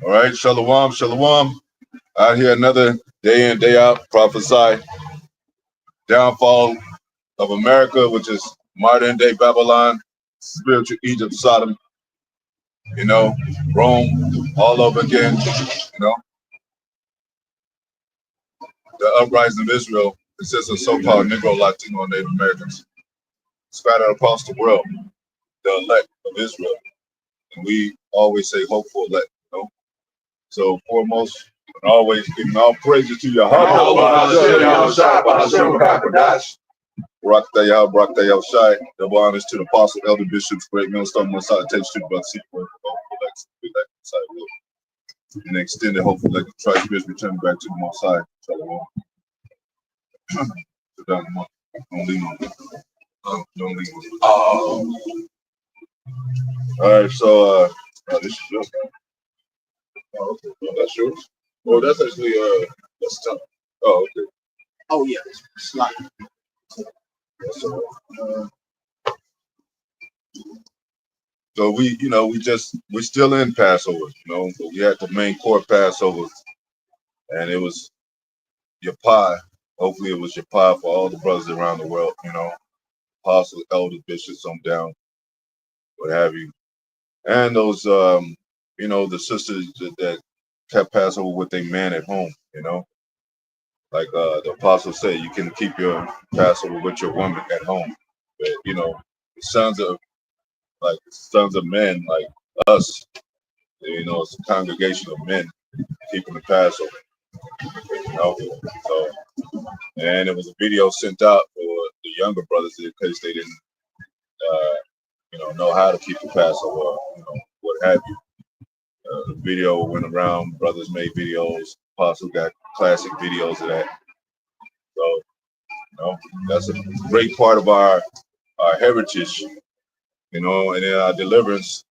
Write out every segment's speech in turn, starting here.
All right, shalom, shalom. Out here another day in, day out, prophesy downfall of America, which is modern day Babylon, spiritual Egypt, Sodom, Rome, all over again, the uprising of Israel consists of so-called Negro, Latino, and Native Americans scattered across the world, the elect of Israel. And we always say hopeful elect. So foremost, and always giving all praises to your heart. Barak Yahweh Shai. Double honors to the apostle, elder bishops, great millstone, most salutations to the brother, seek word for hopeful elect, and extended hopeful elect, Christ Spirit return back to the Most High. Shalom. Don't lean on me. Don't lean on me. All right, so this is yours. Oh, okay. Oh, that's yours. Oh, that's actually that's tough. Oh, okay. Oh yeah, slide. So we're still in Passover, but we had the main core Passover, and it was your pie. Hopefully, it was your pie for all the brothers around the world, apostles, elders, bishops, on down, what have you, and those, the sisters that kept Passover with their man at home, like the apostle said, you can keep your Passover with your woman at home, but the sons of men like us, it's a congregation of men keeping the Passover. So, and it was a video sent out for the younger brothers in case they didn't, know how to keep the Passover, what have you. The video went around. Brothers made videos. Apostle got classic videos of that. So, that's a great part of our heritage, and in our deliverance,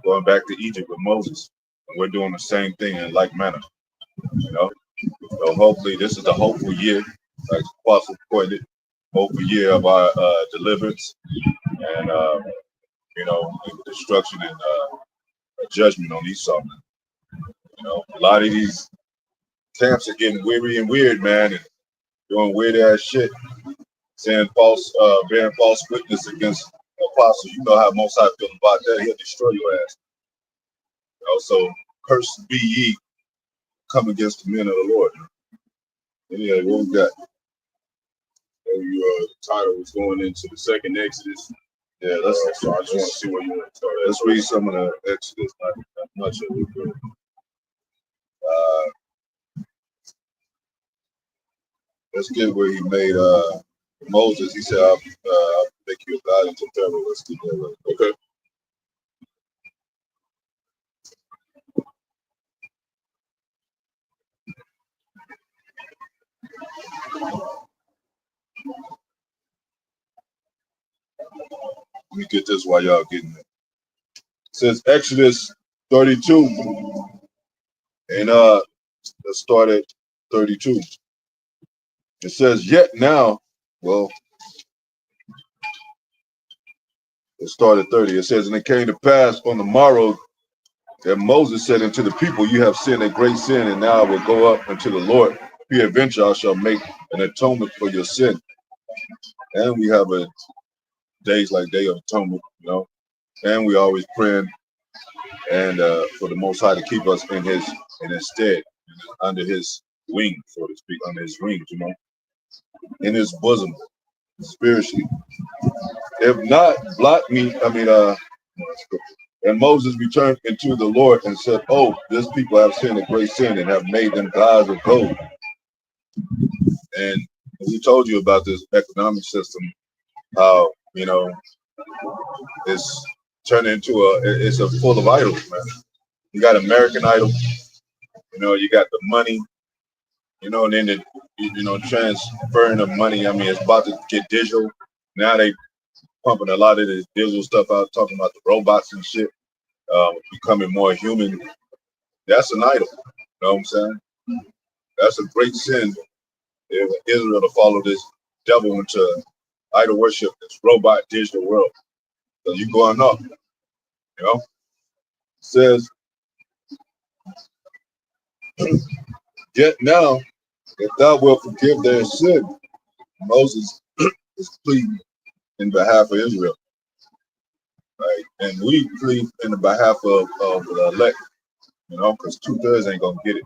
going back to Egypt with Moses. And we're doing the same thing in like manner, So hopefully this is a hopeful year, like Apostle pointed, hopeful year of our deliverance and destruction and judgment on Esau. A lot of these camps are getting weary and weird, man, and doing weird ass shit, saying bearing false witness against the apostle. You know how Most High feel about that. He'll destroy your ass. So cursed be ye, come against the men of the Lord. Yeah, what we got? Your title was going into the second Exodus. Yeah, so I just want to see where you want to start. Let's read some of the Exodus, not much of it. But, let's get where he made Moses. He said, I'll make you a god into Pharaoh. Let's get that. Okay. Let me get this while y'all getting it. It says Exodus 32. And let's start at 32. It says, yet now, well, let's start at 30. It says, and it came to pass on the morrow that Moses said unto the people, you have sinned a great sin, and now I will go up unto the Lord. Peradventure I shall make an atonement for your sin. And we have a days like Day of Atonement, and we always praying and for the Most High to keep us in his stead, under his wing, so to speak, under his wings, in his bosom, spiritually. If not, blot me. And Moses returned into the Lord and said, oh, this people have sinned a great sin and have made them gods of gold. And we told you about this economic system, how, it's turned into it's a full of idols, man. You got American Idol, you got the money, and then the, transferring of money. I mean, it's about to get digital. Now they pumping a lot of this digital stuff out, talking about the robots and shit, becoming more human. That's an idol. You know what I'm saying? That's a great sin if Israel to follow this devil into idol worship, this robot digital world. So you going up, It says, Yet now, if thou wilt forgive their sin, Moses is pleading in behalf of Israel, right? And we plead in the behalf of the elect, because 2/3 ain't gonna get it,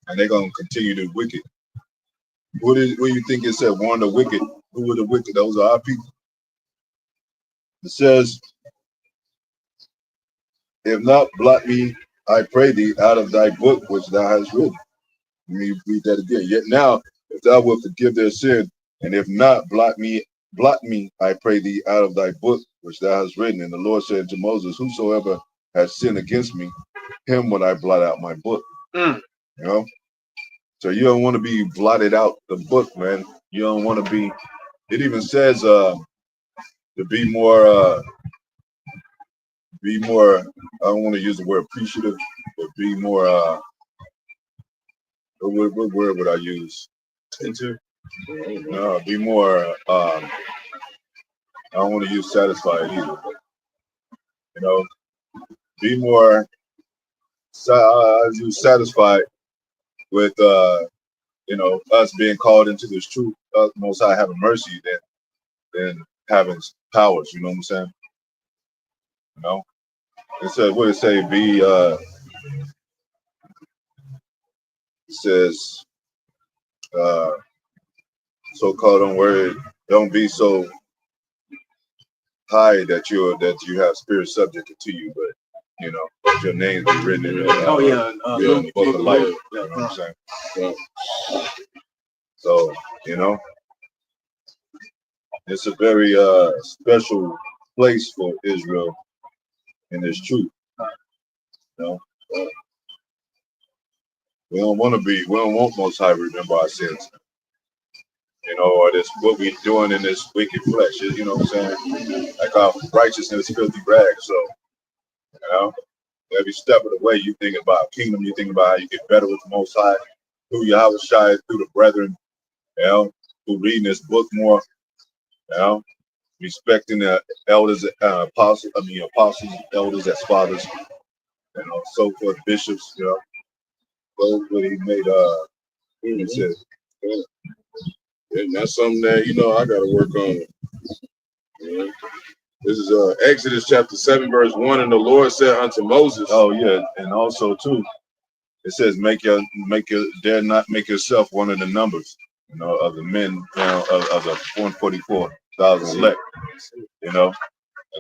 and they're gonna continue to wicked. What do you think it said? Warn the wicked. Who were the wicked? Those are our people. It says, if not, blot me, I pray thee, out of thy book which thou hast written. Let me read that again. Yet now, if thou wilt forgive their sin, and if not, blot me, I pray thee, out of thy book which thou hast written. And the Lord said to Moses, whosoever has sinned against me, him will I blot out my book. You know? So you don't want to be blotted out the book, man. You don't want to be. It even says to be more. I don't want to use the word appreciative, but be more. What word would I use? Attentive. No, be more. I don't want to use satisfied either. But, be more. I use satisfied with us being called into this truth. Most High having mercy than having powers. You know what I'm saying? It says, what it say? It says, so-called on word, don't be so high that you have spirit subject to you, but your name be written in the book of life. You know what I'm saying? So it's a very special place for Israel in this truth. We don't want Most High to remember our sins. Or this what we're doing in this wicked flesh. You know what I'm saying? Like our righteousness is filthy rags. So, every step of the way you think about kingdom, you think about how you get better with the Most High, through Yahweh Shai, through the brethren, through reading this book more, respecting the elders, apostles, elders as fathers, so forth, bishops, those what he made he said. And that's something that I got to work on. This is Exodus chapter 7, verse 1, and the Lord said unto Moses. Oh yeah, and also too, it says dare not make yourself one of the numbers, of the men, of the 144,000 elect, and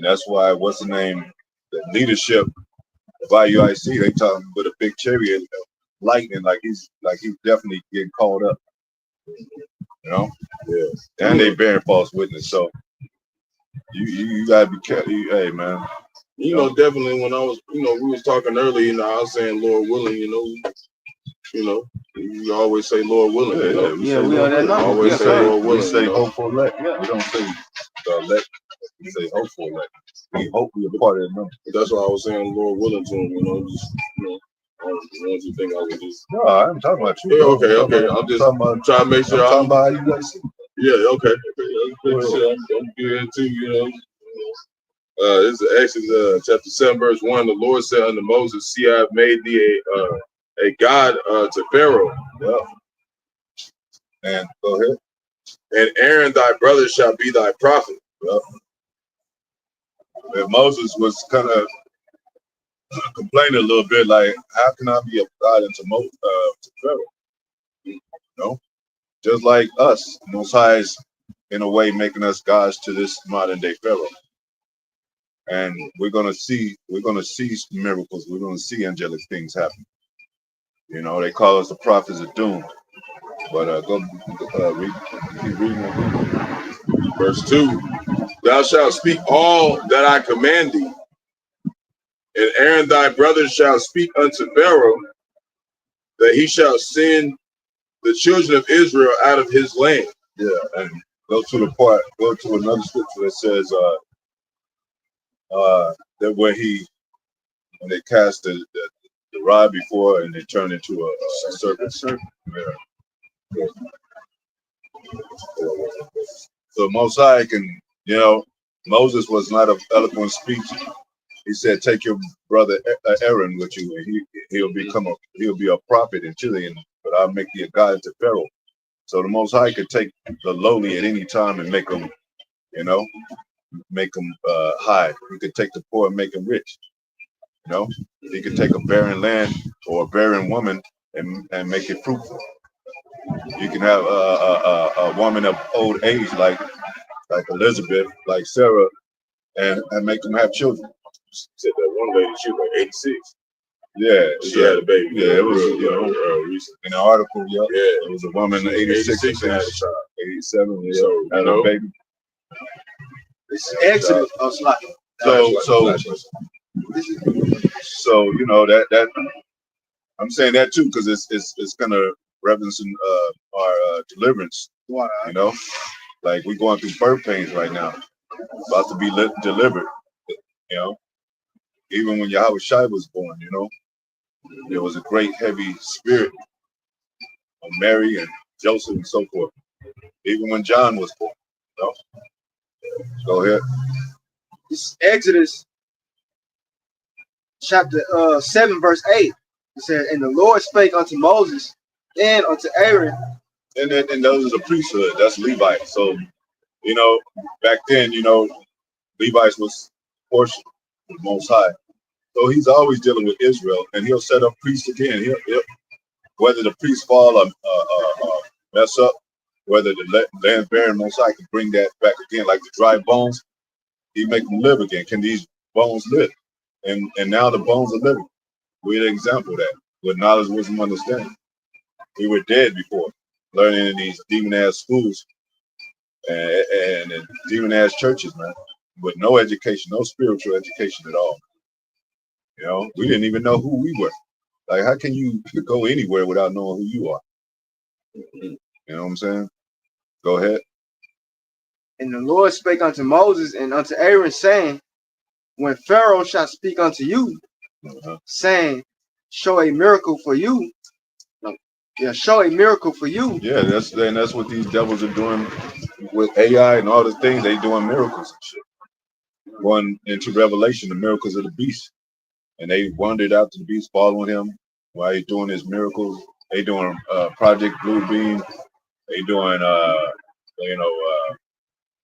that's why what's the name, the leadership of IUIC, they talking with a big chariot, lightning, like he's definitely getting called up, yeah, and they bearing false witness, so you gotta be careful, hey man. Definitely when I was, we was talking earlier, I was saying Lord willing, you always say Lord willing. We always say Lord willing. We say hopeful elect. We don't say elect. We say hopeful elect. We hope we are part of the number. That's why I was saying Lord willing to him, I don't want you to think I was just. No, I'm talking about you. Yeah, okay. I'm just trying to make sure I'm talking about how you guys see. Yeah, okay. I'm good too, This is Exodus chapter 7, verse 1. The Lord said unto Moses, see, I have made thee a god to Pharaoh. Yeah. And go ahead. And Aaron thy brother shall be thy prophet. Yeah. And Moses was kind of complaining a little bit, like, how can I be a god to Pharaoh? Just like us, Most High is in a way making us gods to this modern day Pharaoh. And we're gonna see miracles. We're gonna see angelic things happen. They call us the prophets of doom. But keep reading it. Verse 2. Thou shalt speak all that I command thee, and Aaron thy brother shall speak unto Pharaoh, that he shall send the children of Israel out of his land. Yeah, and go to another scripture that says that when they cast the rod before and they turn into a serpent. Yeah. So Most High can, Moses was not of eloquent speech, He said, take your brother Aaron with you, and he'll be a prophet in Chile, but I'll make you a god to Pharaoh. So the Most High could take the lowly at any time and make them, you know, make them high. He could take the poor and make them rich. You know, he could take a barren land or a barren woman and make it fruitful. You can have a woman of old age like Elizabeth, like Sarah, and make them have children. She said that one lady, she was like 86. Yeah, she had a baby. Yeah, it was recent. In the article. Yeah, yeah, it was a woman 86 and had a child. 87. Yeah, so, had a baby. It's Exodus. So you know that I'm saying that too because it's gonna reference our deliverance. Wow. You know, like we're going through birth pains right now, about to be delivered. You know, even when Yahweh Shai was born, you know, there was a great heavy spirit of Mary and Joseph and so forth. Even when John was born, you know. Go ahead. This is Exodus chapter 7, verse 8. It says, and the Lord spake unto Moses and unto Aaron. And those are the priesthood. That's Levite. So, you know, back then, you know, Levites was portion of the Most High. So he's always dealing with Israel, and he'll set up priests again. He'll whether the priests fall or mess up, whether the land barren Most High can bring that back again, like the dry bones, he make them live again. Can these bones live? And now the bones are living. We're an example of that with knowledge, wisdom, understanding. We were dead before, learning in these demon-ass schools and demon-ass churches, man, with no education, no spiritual education at all. You know, we didn't even know who we were. Like, how can you go anywhere without knowing who you are? You know what I'm saying? Go ahead. And the Lord spake unto Moses and unto Aaron, saying, when Pharaoh shall speak unto you, saying, show a miracle for you. Show a miracle for you. Yeah, that's what these devils are doing with AI and all the things. They doing miracles and shit. Going into Revelation, the miracles of the beast. And they wandered after the beast, following him while he's doing his miracles. They doing Project Blue Beam. They doing a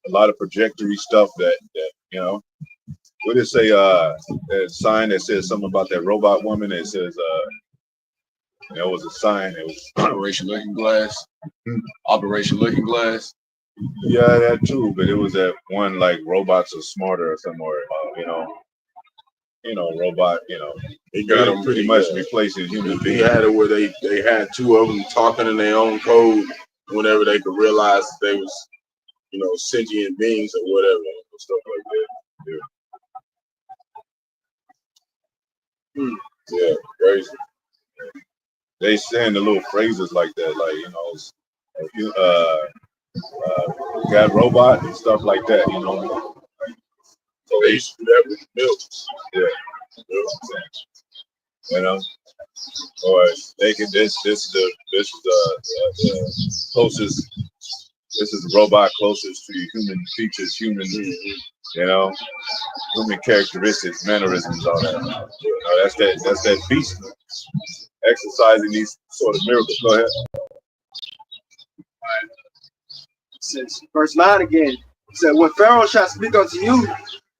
lot of trajectory stuff that you know. What did it say? That sign that says something about that robot woman. It says there was a sign. It was Operation Looking Glass. Operation Looking Glass. Yeah, that too. But it was that one like robots are smarter or something, or robot. He got them pretty much replacing human beings. He had it where they had two of them talking in their own code whenever they could realize that they was, sentient beings or whatever, stuff like that. Yeah, yeah, crazy. They saying the little phrases like that, like got robot and stuff like that, So they used to do that with milk. Yeah, or they can. This is the closest. This is the robot closest to human features, human characteristics, mannerisms, all that. That's that beast exercising these sort of miracles. Go ahead. Says verse 9 again. It said, when Pharaoh shall speak unto you,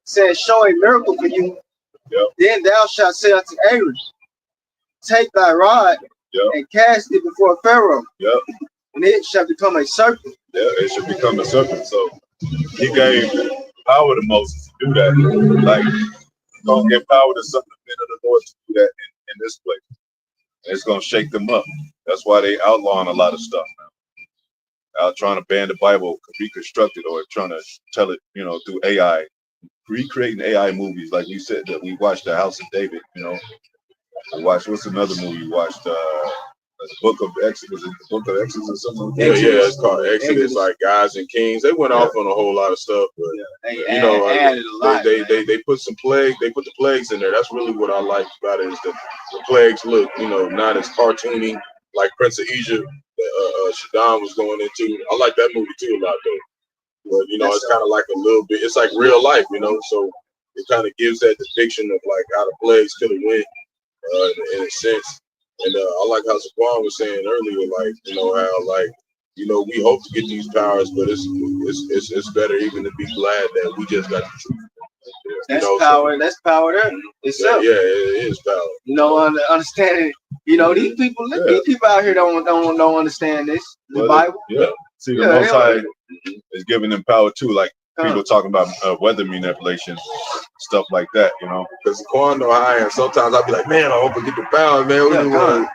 saying, show a miracle for you, then thou shalt say unto Aaron, take thy rod and cast it before Pharaoh, and it shall become a serpent. Yeah, it should become a serpent. So he gave power to Moses to do that. Like, he's gonna give power to some of the men of the Lord to do that in this place. And it's gonna shake them up. That's why they outlawing a lot of stuff now. Out trying to ban the Bible, reconstruct it, or trying to tell it, through AI, recreating AI movies. Like we said, that we watched The House of David. We watched, what's another movie we watched? The Book of Exodus. The Book of Exodus or something. Yeah, it's called Exodus. Like Guys and Kings. They went off on a whole lot of stuff, but they added a lot. They put some plague. They put the plagues in there. That's really what I like about it, is the plagues look, not as cartoony like Prince of Egypt that Shaddam was going into. I like that movie too a lot though. But it's kind of like a little bit. It's like real life, So it kind of gives that depiction of like how the plagues could have went in a sense. And I like how Saquon was saying earlier, like, you know, how like, you know, we hope to get these powers, but it's better even to be glad that we just got the truth. That's power. So, that's power there. Itself. Yeah, it is power. You know, understanding. You know, these people out here don't understand this. The Bible. Yeah. See, the Most High is giving them power too. Like people talking about weather manipulation, stuff like that. You know, because Quan know how I am. Sometimes I'll be like, man, I hope I get the power, man. We want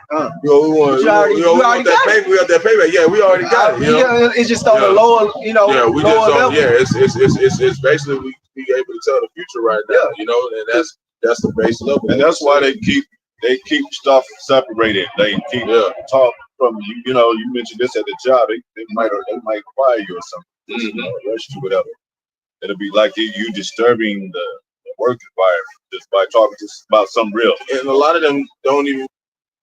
that paper. We got that paper. Yeah, we already got it. You know? It's just on the lower, you know, yeah, we lower just level. Yeah, it's basically we be able to tell the future right now. You know, and that's the base level. And that's why they keep stuff separated. They keep talk from you. You know, you mentioned this at the job. They might fire you or something. You know, arrest you, whatever. It'll be like you disturbing the work environment just by talking about something real. And a lot of them don't even.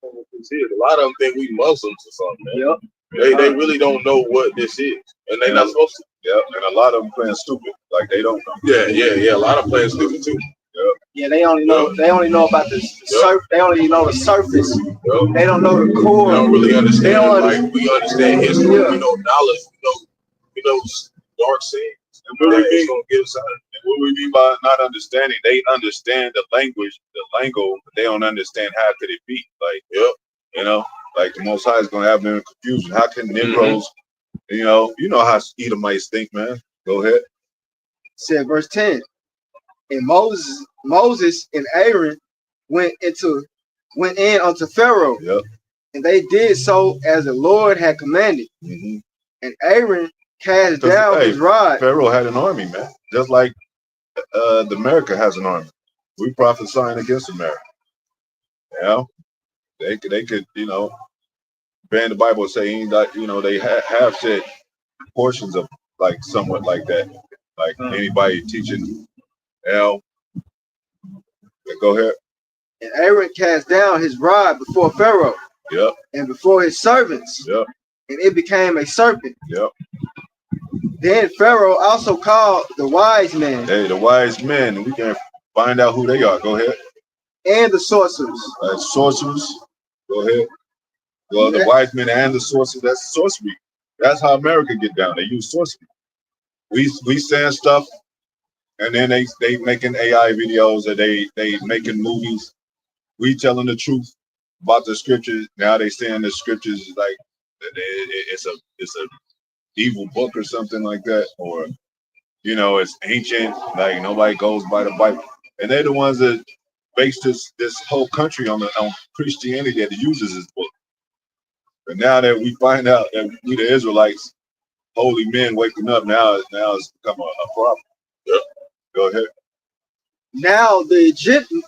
A lot of them think we Muslims or something. Man. Yep. They really don't know what this is, and they're not supposed to. Yeah, and a lot of them playing stupid, like they don't know. Yeah. A lot of them playing stupid too. Yeah, they only know. They only know about the surface. They only know the surface. They don't know the core. They don't really understand. Like we understand history. We know knowledge. We know dark scenes. And what we mean by not understanding, they understand the language, the lingo, but they don't understand how could it be. Like, you know, like the Most High is going to have them in confusion. How can Negroes, you know how Edomites think, man. Go ahead. Said verse 10. And Moses and Aaron went in unto Pharaoh. Yep. And they did so as the Lord had commanded. And Aaron cast down his rod. Pharaoh had an army, man. Just like America has an army. We prophesying against America. You know, they could, you know, ban the Bible saying that, you know, they have said portions of like somewhat like that. Like anybody teaching, go ahead. And Aaron cast down his rod before Pharaoh. Yep. And before his servants. Yep. And it became a serpent. Yep. Then Pharaoh also called the wise men. Hey, the wise men, and we can find out who they are. Go ahead. And the sorcerers. Sorcerers. Go ahead. Well, the wise men and the sorcerers, that's sorcery. That's how America get down. They use sorcery. We saying stuff, and then they making AI videos, or they making movies. We telling the truth about the scriptures. Now they saying the scriptures is like it's a evil book or something like that, or you know, it's ancient, like nobody goes by the Bible. And they're the ones that base this whole country on Christianity that uses this book. But now that we find out that we the Israelites, holy men waking up, now it's become a problem. Go ahead. Now the Egyptian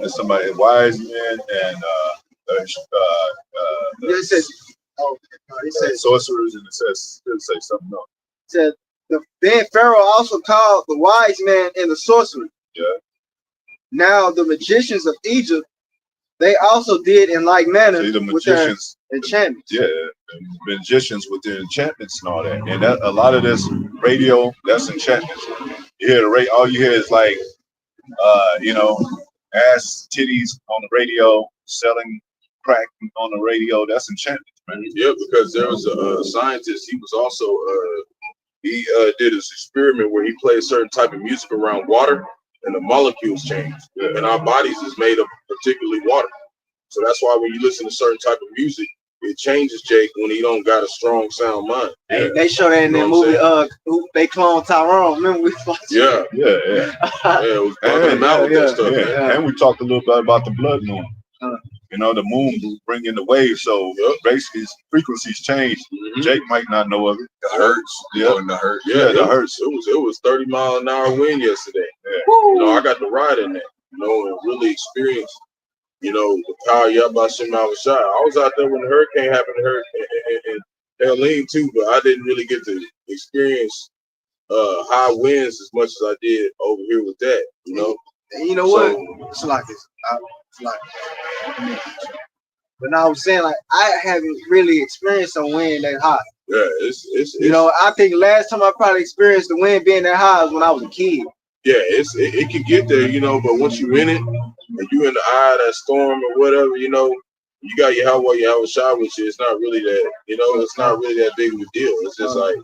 somebody wise men and it says sorcerers, and it say something else. It said then Pharaoh also called the wise men and the sorcerers. Yeah. Now the magicians of Egypt, they also did in like manner. See, the magicians, with their enchantments. Yeah, magicians with their enchantments and all that. And that a lot of this radio, that's enchantments. You hear all you hear is like you know, ass titties on the radio, selling crack on the radio. That's enchantment, man. Yeah, because there was a scientist. He was also he did this experiment where he played a certain type of music around water, and the molecules change. And our bodies is made of particularly water. So that's why when you listen to certain type of music, it changes Jake when he don't got a strong sound mind. Hey, they show that in that movie. They cloned Tyrone. Remember we watched? Yeah. It was bugging him out with that stuff. And we talked a little bit about the blood moon. You know, the moon bring in the waves, so basically frequencies change. Jake might not know of it. The hertz. The hertz. The hertz. It was 30-mile-an-hour wind yesterday. You know, I got to ride in that. You know, and really experience. You know, the power Yabashim Avashai. I was out there when the hurricane happened in Helene too, but I didn't really get to experience high winds as much as I did over here with that. You know. And you know what? It's like this. But I was saying, like, I haven't really experienced a wind that high. Yeah, it's you know, I think last time I probably experienced the wind being that high was when I was a kid. Yeah, it can get there, you know, but once you're in it and you in the eye of that storm or whatever, you know, you got your Yahweh Shah with you. It's not really that, you know, it's not really that big of a deal. It's just like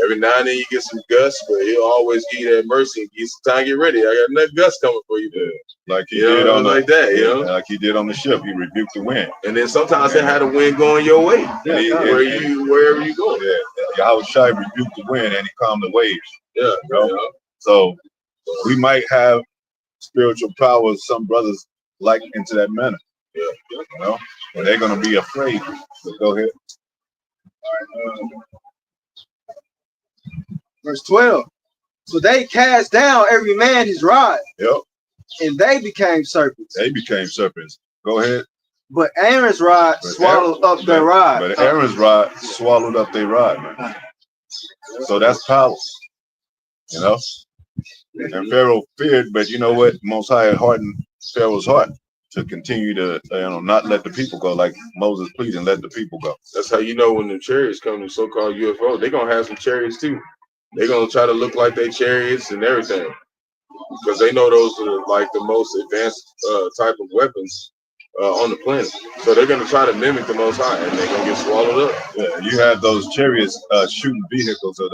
every now and then you get some gusts, but he'll always give you that mercy and give you some time to get ready. I got another gust coming for you. Yeah. Like he did on like that, you know, like he did on the ship. He rebuked the wind, and then sometimes they had the wind going your way, wherever you go. Yeah, Yahweh Shai rebuked the wind and he calmed the waves. Yeah, you know? yeah. So we might have spiritual powers. Some brothers like into that manner. Yeah, you know, and they're gonna be afraid. So go ahead. Verse 12. So they cast down every man his rod. Yep. And they became serpents. They became serpents. Go ahead. But Aaron's rod swallowed up their rod. But Aaron's rod swallowed up their rod, man. So that's power. You know? And Pharaoh feared, but you know what? Most High hardened Pharaoh's heart to continue to not let the people go, like Moses pleaded, let the people go. That's how you know when the chariots come, the so-called UFO, they're gonna have some chariots too. They're gonna try to look like they chariots and everything. Because they know those are like the most advanced type of weapons on the planet. So they're going to try to mimic the Most High, and they're going to get swallowed up. Yeah, you have those chariots shooting vehicles of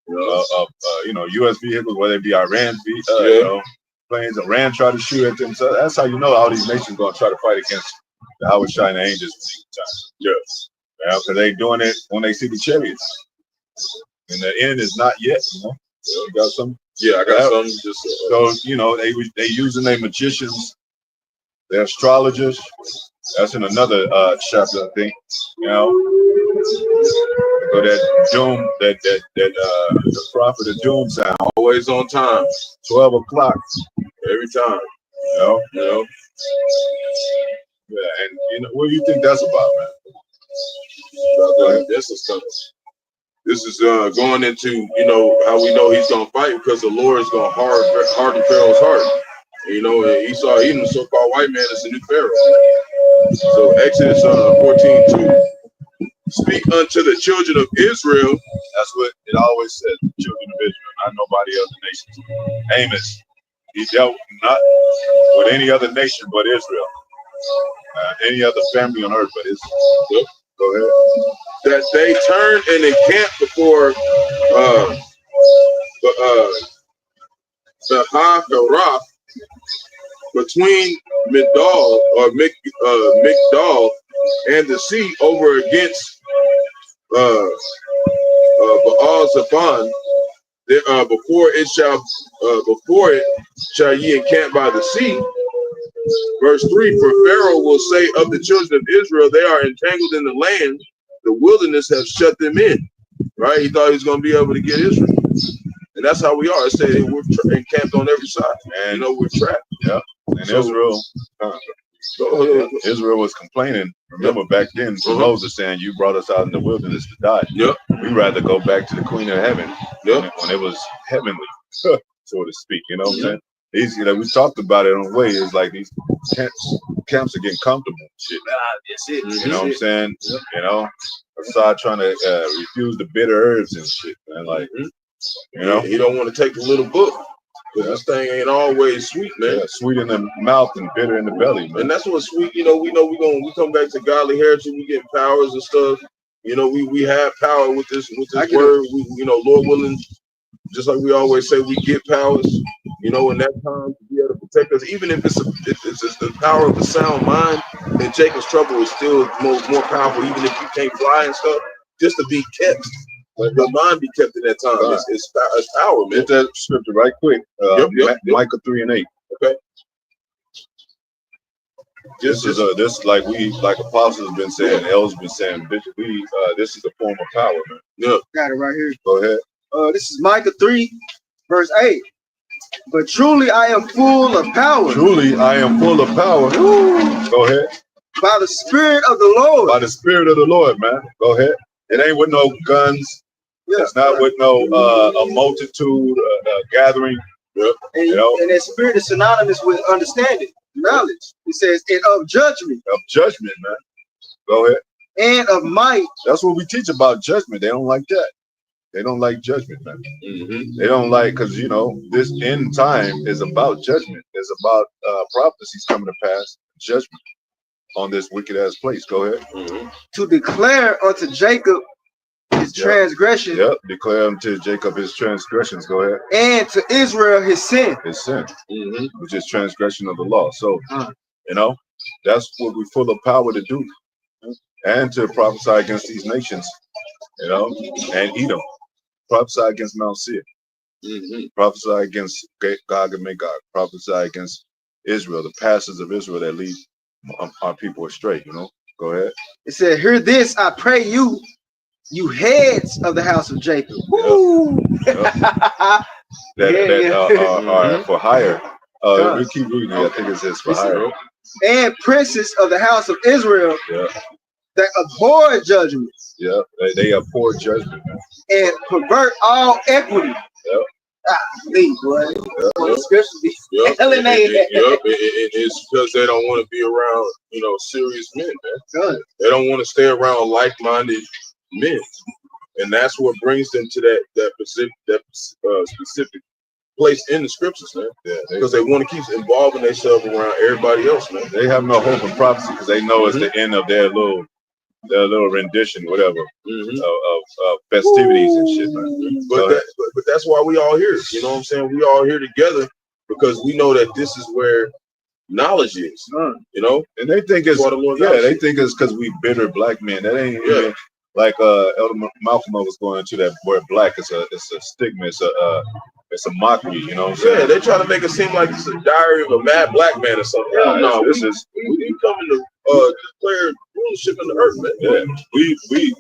U.S. vehicles, whether it be Iran planes. Iran try to shoot at them. So that's how you know all these nations going to try to fight against the Yahweh Shai and the angels. Yeah, because they're doing it when they see the chariots, and the end is not yet. You got some. Yeah, I got some. So they using their magicians, their astrologers. That's in another chapter, I think. So that doom, the prophet of doom sound always on time, 12 o'clock every time. You know. Yeah, and what do you think that's about, man? This is coming. This is going into, how we know he's going to fight because the Lord is going to harden Pharaoh's heart. And he saw even the so-called white man as a new Pharaoh. So Exodus 14:2. Speak unto the children of Israel. That's what it always says, the children of Israel, not nobody other nations. Amos, he dealt not with any other nation but Israel. Any other family on earth but Israel. Yep. Go ahead. That they turned and encamped before the Ha-Harath between Migdal and the sea over against Baal-Zephon. Before it shall ye encamp by the sea. Verse 3, for Pharaoh will say of the children of Israel, they are entangled in the land, the wilderness have shut them in. Right? He thought he was going to be able to get Israel. And that's how we are. It said we're encamped on every side. And we're trapped. Yeah. And so, Israel was complaining, remember back then to Moses saying, you brought us out in the wilderness to die. Yep. We'd rather go back to the Queen of Heaven when it was heavenly, so to speak. You know what I'm saying? We talked about it on the way. It's like these camps are getting comfortable and shit. That's it. You know what I'm saying? Aside trying to refuse the bitter herbs and shit, man. Like, he don't want to take the little book. Because this thing ain't always sweet, man. Yeah, sweet in the mouth and bitter in the belly, man. And that's what's sweet. We come back to godly heritage. We get powers and stuff. We have power with this word. Lord willing, just like we always say, we get powers. In that time to be able to protect us, even if it's the power of the sound mind. And Jacob's trouble is still more powerful, even if you can't fly and stuff. Just to be kept. Like the mind be kept in that time. It's power, man. Get that scripture right quick. Micah 3:8. Okay. This is like apostles have been saying, elders been saying, Bishop, this is a form of power, man. Yeah. Got it right here. Go ahead. This is Micah 3, verse 8. But truly I am full of power. Truly I am full of power. Go ahead. By the Spirit of the Lord. By the Spirit of the Lord, man. Go ahead. It ain't with no guns. Yeah, it's not with no a multitude gathering. And that spirit is synonymous with understanding, knowledge. It says, and of judgment. Of judgment, man. Go ahead. And of might. That's what we teach about judgment. They don't like that. They don't like judgment, man. They don't like, because you know this end time is about judgment. It's about prophecies coming to pass, judgment on this wicked ass place. Go ahead. To declare unto Jacob his transgression. Yep. Declare unto Jacob his transgressions. Go ahead. And to Israel his sin. His sin, which is transgression of the law. So, you know, that's what we're full of power to do, and to prophesy against these nations, you know, and Edom. Prophesy against Mount Seir. Prophesy against Gog and Magog. Prophesy against Israel, the pastors of Israel that lead our people astray. You know, go ahead. It said, "Hear this, I pray you, you heads of the house of Jacob." That are for hire. We keep reading. I think it says for hire. And princes of the house of Israel that abhor judgment. Yeah, they abhor judgment, man. And pervert all equity. Leave, boy. It's because they don't want to be around, you know, serious men, man. They don't want to stay around like-minded men, and that's what brings them to that specific place in the scriptures, man. Because they want to keep involving themselves around everybody else, man. They have no hope in prophecy because they know it's the end of their little rendition, whatever, of festivities and shit, man. But that's why we all here. You know what I'm saying? We all here together because we know that this is where knowledge is. You know, and they think it's they think it's because we bitter black men. That ain't even, like Elder Malcolm was going into that word black. It's a stigma. It's a mockery. You know what I'm saying? Yeah, they try to make it seem like it's a diary of a mad black man or something. No, we coming to declare rulership in the earth, man. Yeah, we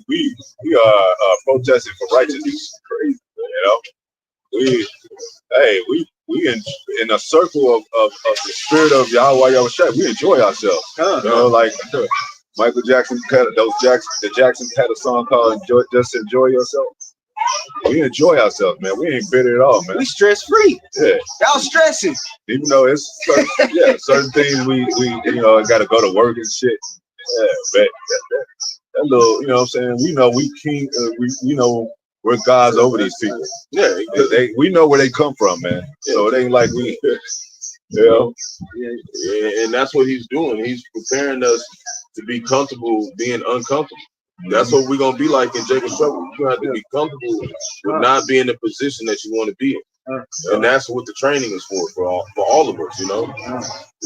are protesting for righteousness. Crazy, you know. We in a circle of the spirit of Yahweh Yahushua. We enjoy ourselves. You know, like Michael Jackson the Jacksons had a song called "Just Enjoy Yourself." We enjoy ourselves, man. We ain't bitter at all, man. We stress free. Yeah, y'all stressing. Even though it's certain things we you know got to go to work and shit. Yeah, but that little, you know what I'm saying? We know we king. We know we're gods over these people. Yeah, we know where they come from, man. So it ain't like we, you know. Yeah, and that's what he's doing. He's preparing us to be comfortable being uncomfortable. That's what we're gonna be like in Jacob's trouble. You have to be comfortable with not being in the position that you want to be in, and that's what the training is for all of us. You know,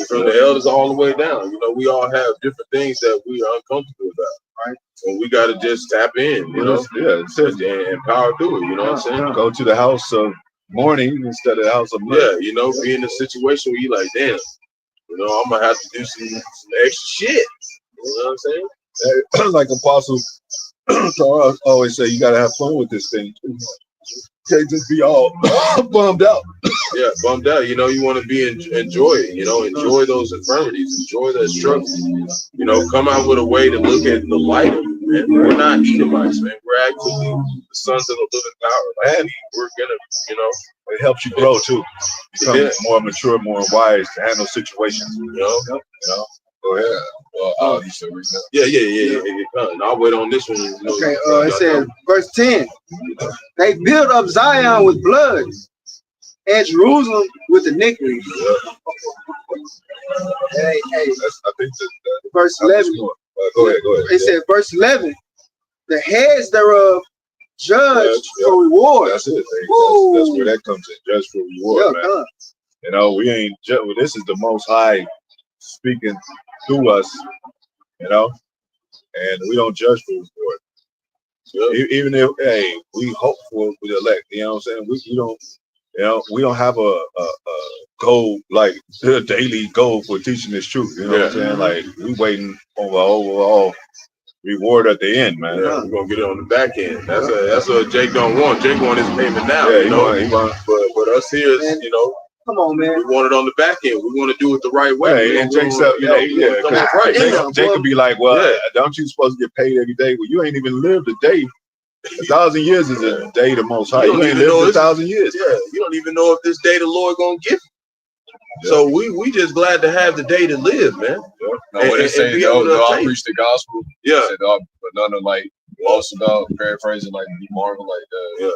from the elders all the way down. You know, we all have different things that we are uncomfortable about, right? And we got to just tap in. You know, and power through it. You know what I'm saying? Go to the house of mourning instead of the house of murder. Yeah, you know, be in a situation where you like, damn, you know, I'm gonna have to do some extra shit. You know what I'm saying? Like Apostle always say, you gotta have fun with this thing. You can't just be all bummed out. Yeah, bummed out. You know, you want to be enjoy it. You know, enjoy those infirmities, enjoy that struggle. You know, come out with a way to look at the light of it, man. We're not Edomites, man. We're actually the sons of the living power. Like, we're gonna, you know, it helps you grow too. Become more mature, more wise to handle situations. You know. Go ahead. You said Yeah. I'll wait on this one. Okay. It says, verse 10. They build up Zion with blood, and Jerusalem with iniquity. Hey. I think verse 11. Go ahead. It said, verse 11. The heads thereof judge for reward. That's it. That's where that comes in. Judge for reward, man. You know, we ain't. This is the Most High speaking through us, you know, and we don't judge for reward. Even if we hope for the elect, you know what I'm saying? We don't, you know, we don't have a goal, like a daily goal for teaching this truth. You know what I'm saying? Like we waiting on the overall reward at the end, man. We're gonna get it on the back end. That's what Jake don't want. Jake want his payment now. You know, but us here is, you know. Come on, man. We want it on the back end. We want to do it the right way. And Jake said, Jake could be like, well, don't you supposed to get paid every day? Well, you ain't even lived a day. 1,000 years is a day the Most High. You ain't lived 1,000 years. Yeah, you don't even know if this day the Lord gonna give you. So we just glad to have the day to live, man. No, what they say, they'll preach the gospel. Yeah. But none of like lost about paraphrasing like Marvel like that.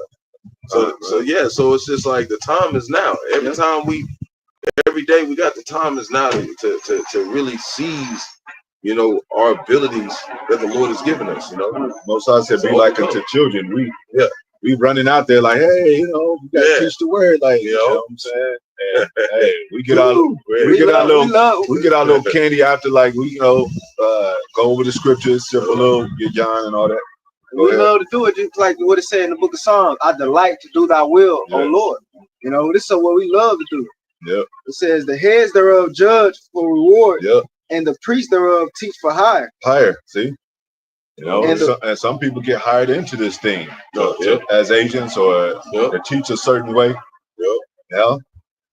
Yeah. So it's just like the time is now. Every day we got the time is now to really seize, our abilities that the Lord has given us. Most I said, be like unto children. We running out there like, hey, we gotta teach the word, like, you know what I'm saying? And, hey, we get our little candy after, like, we go over the scriptures, sip a little, get John and all that. We love to do it, just like what it said in the book of Psalms. I delight to do thy will, O Lord. This is what we love to do. Yep. It says the heads thereof judge for reward, and the priests thereof teach for hire. See? And some people get hired into this thing as agents or to teach a certain way.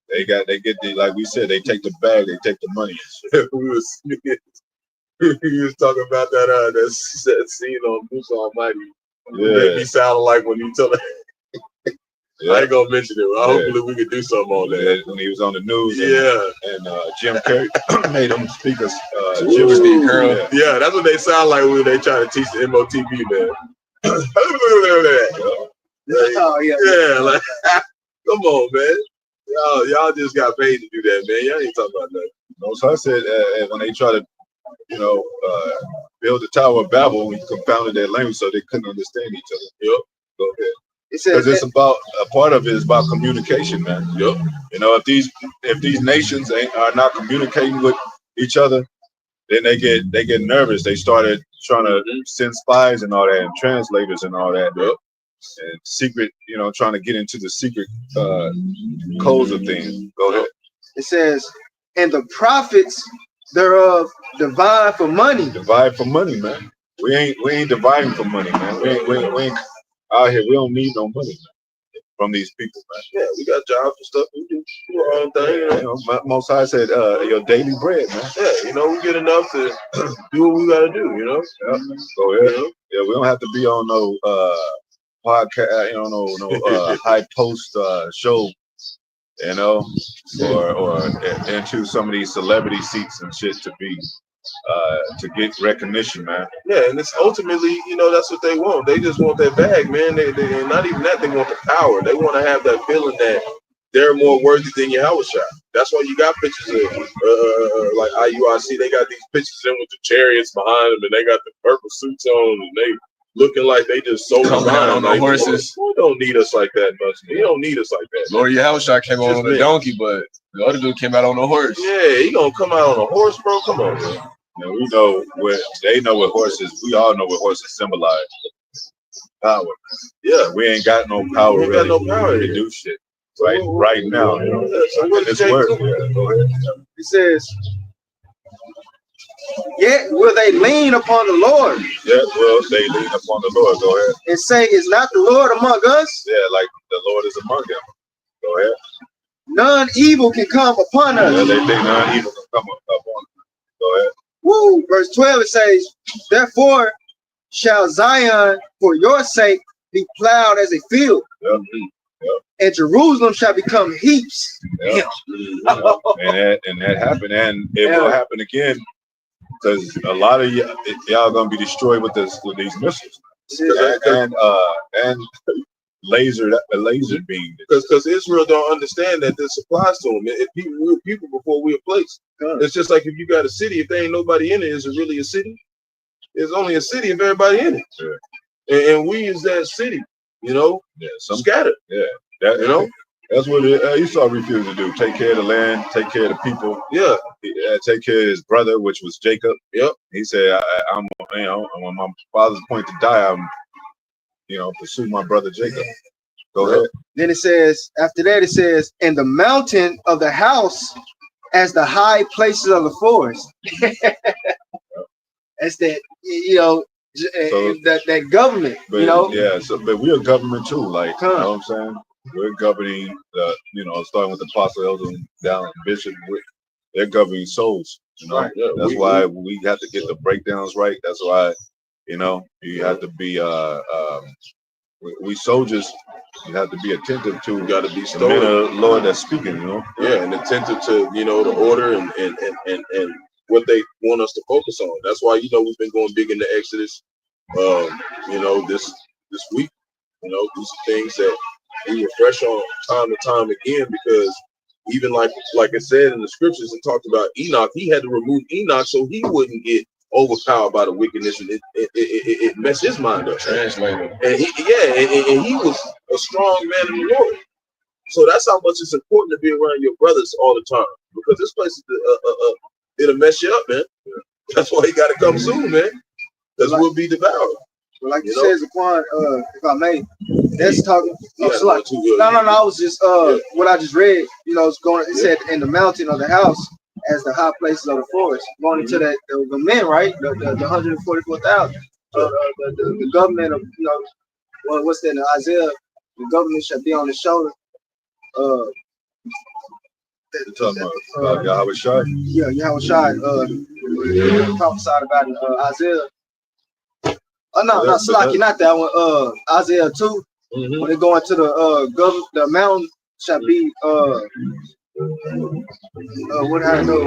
They get like we said, they take the bag, they take the money. We was talking about that scene on Bruce Almighty. Made me sound like when you tell it. I ain't gonna mention it. Hopefully we could do something on that. When he was on the news. And Jim Carrey made him speak as Jim Steve Curl. Yeah, that's what they sound like when they try to teach the MOTB, man. Like, come on, man. Y'all just got paid to do that, man. Y'all ain't talking about that. So I said when they try to, build the Tower of Babel, we confounded their language so they couldn't understand each other. Go ahead. Because it's about a part of it is about communication, man. If these nations are not communicating with each other, then they get nervous. They started trying to send spies and all that, and translators and all that, and secret, trying to get into the secret codes of things. Go ahead. It says, and the prophets thereof divide for money. Divide for money, man. We ain't dividing for money, man. We ain't out here. We don't need no money from these people, man. Yeah, we got jobs and stuff. We do our own thing. Most High said, your daily bread, man. Yeah, we get enough to do what we gotta do. Go ahead. Yeah, we don't have to be on no podcast, no high post show, or into some of these celebrity seats and shit to get recognition, man. Yeah, and it's ultimately, that's what they want. They just want that bag, man. They not even that. They want the power. They want to have that feeling that they're more worthy than Yahushua. That's why you got pictures of like IUIC. They got these pictures in with the chariots behind them, and they got the purple suits on, and they looking like they just so coming out on the horses. You don't need us like that much. You don't need us like that. Lord Yahushua came out on the donkey, but the other dude came out on the horse. Yeah, he gonna come out on a horse, bro. Come on, man. We know they know what horses. We all know what horses symbolize. Power. Yeah, we ain't got no power. We ain't got no power to do shit right now. So what this word. Go ahead. It says, yet will they lean upon the Lord. Yet will they lean upon the Lord. Go ahead. And say, is not the Lord among us? Yeah, like the Lord is among them. Go ahead. None evil can come upon us. Yeah, they think none evil can come upon us. Go ahead. Woo! Verse 12 it says, therefore shall Zion for your sake be plowed as a field. And Jerusalem shall become heaps. And that happened, and it will happen again, because a lot of y'all gonna be destroyed with these missiles and laser beam. Because Israel don't understand that this applies to them. If we're people before we're placed. It's just like if you got a city, if there ain't nobody in it, is it really a city? It's only a city if everybody in it. And we is that city, scattered. Yeah, that's what Esau refused to do. Take care of the land, take care of the people. Yeah, take care of his brother, which was Jacob. Yep. He said, I'm when my father's point to die, I'm pursue my brother Jacob. Go ahead. Then it says, after that it says, and the mountain of the house as the high places of the forest. That's that, that government, Yeah, but we're a government too, like, you know what I'm saying? We're governing, starting with the apostle, elder, down bishop. They're governing souls, Right. That's why we have to get the breakdowns right. That's why, you have to be, we soldiers, you have to be attentive to. You got to be the men of the Lord that's speaking, Yeah, and attentive to, the order and what they want us to focus on. That's why, we've been going big into Exodus. You know, this week. You know, these are things that we refresh on time and time again, because even like it said in the scriptures, it talked about Enoch. He had to remove Enoch so he wouldn't get overpowered by the wickedness, and it messed his mind up. Translator. And he was a strong man in the Lord. So that's how much it's important to be around your brothers all the time, because this place it'll mess you up, man. That's why you got to come soon, man. Because we'll be devoured. But like you said, Zaquan, if I may, that's talking. Yeah, So like, no. I was just what I just read. You know, it's going. It said in the mountain of the house as the high places of the forest, going into that the men, right? The 144,000. The government of what's that in Isaiah? The government shall be on the shoulder. You're talking about Yahweh Shai? Yeah, Yahweh Shai. Prophesied about in Isaiah. Oh no, not Slaki, not that one. Isaiah 2. When they go into the mountain shall be what I know.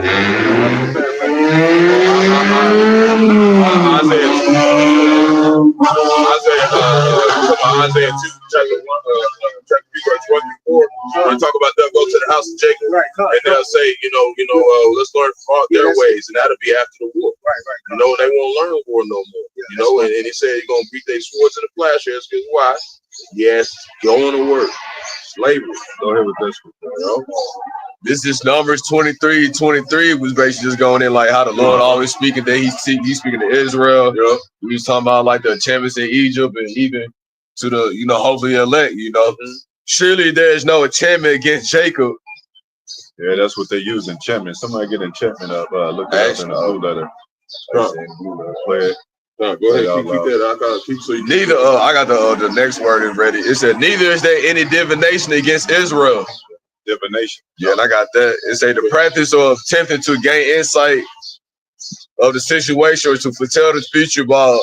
Isaiah 2, chapter 1, chapter 3, verse 1 through 4. When talk about they'll go to the house of Jacob, right, and they'll say, let's learn from their ways, and that'll be after the war. Right. They won't learn war no more. And he said he's gonna beat their swords in the plowshares. Because why? Yes, going to work. Slavery. Go ahead with this one. This is Numbers 23 was basically just going in like how the Lord always speaking, that he's speaking to Israel. Yeah. We was talking about like the enchantments in Egypt, and even to the, hopefully elect, Surely there is no enchantment against Jacob. Yeah, that's what they use, enchantment. Somebody get enchantment up. Look at it in the blue letter. Play it. No, go ahead, keep that. I gotta keep so you neither. I got the next word is ready. It said, neither is there any divination against Israel. Divination. Yeah, and I got that. It say the practice of attempting to gain insight of the situation or to foretell the future by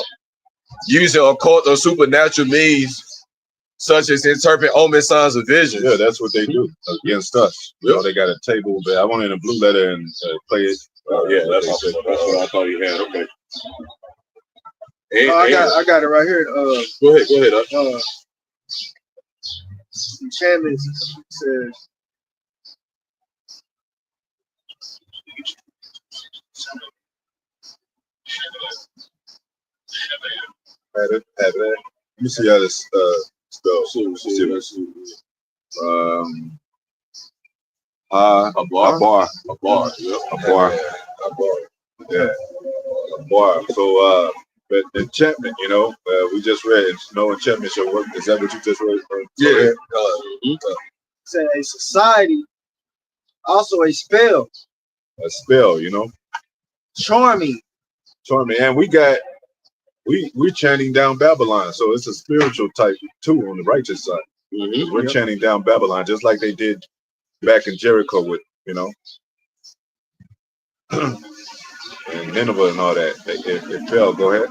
using occult or supernatural means, such as interpret omen signs of visions. Yeah, that's what they do against us. They got a table there. I want it in a blue letter and play it. Yeah, that's what I thought you had. Okay. I got it right here. Go ahead. Enchantments says. Have it. Let me see how this spells. A bar. Yeah, a bar. So but enchantment, we just read no enchantment shall work. Is that what you just read? Yeah. Say a society, also a spell. A spell, Charming. And we're chanting down Babylon, so it's a spiritual type too on the righteous side. We're chanting down Babylon just like they did back in Jericho with and Nineveh and all that. It fell. Go ahead.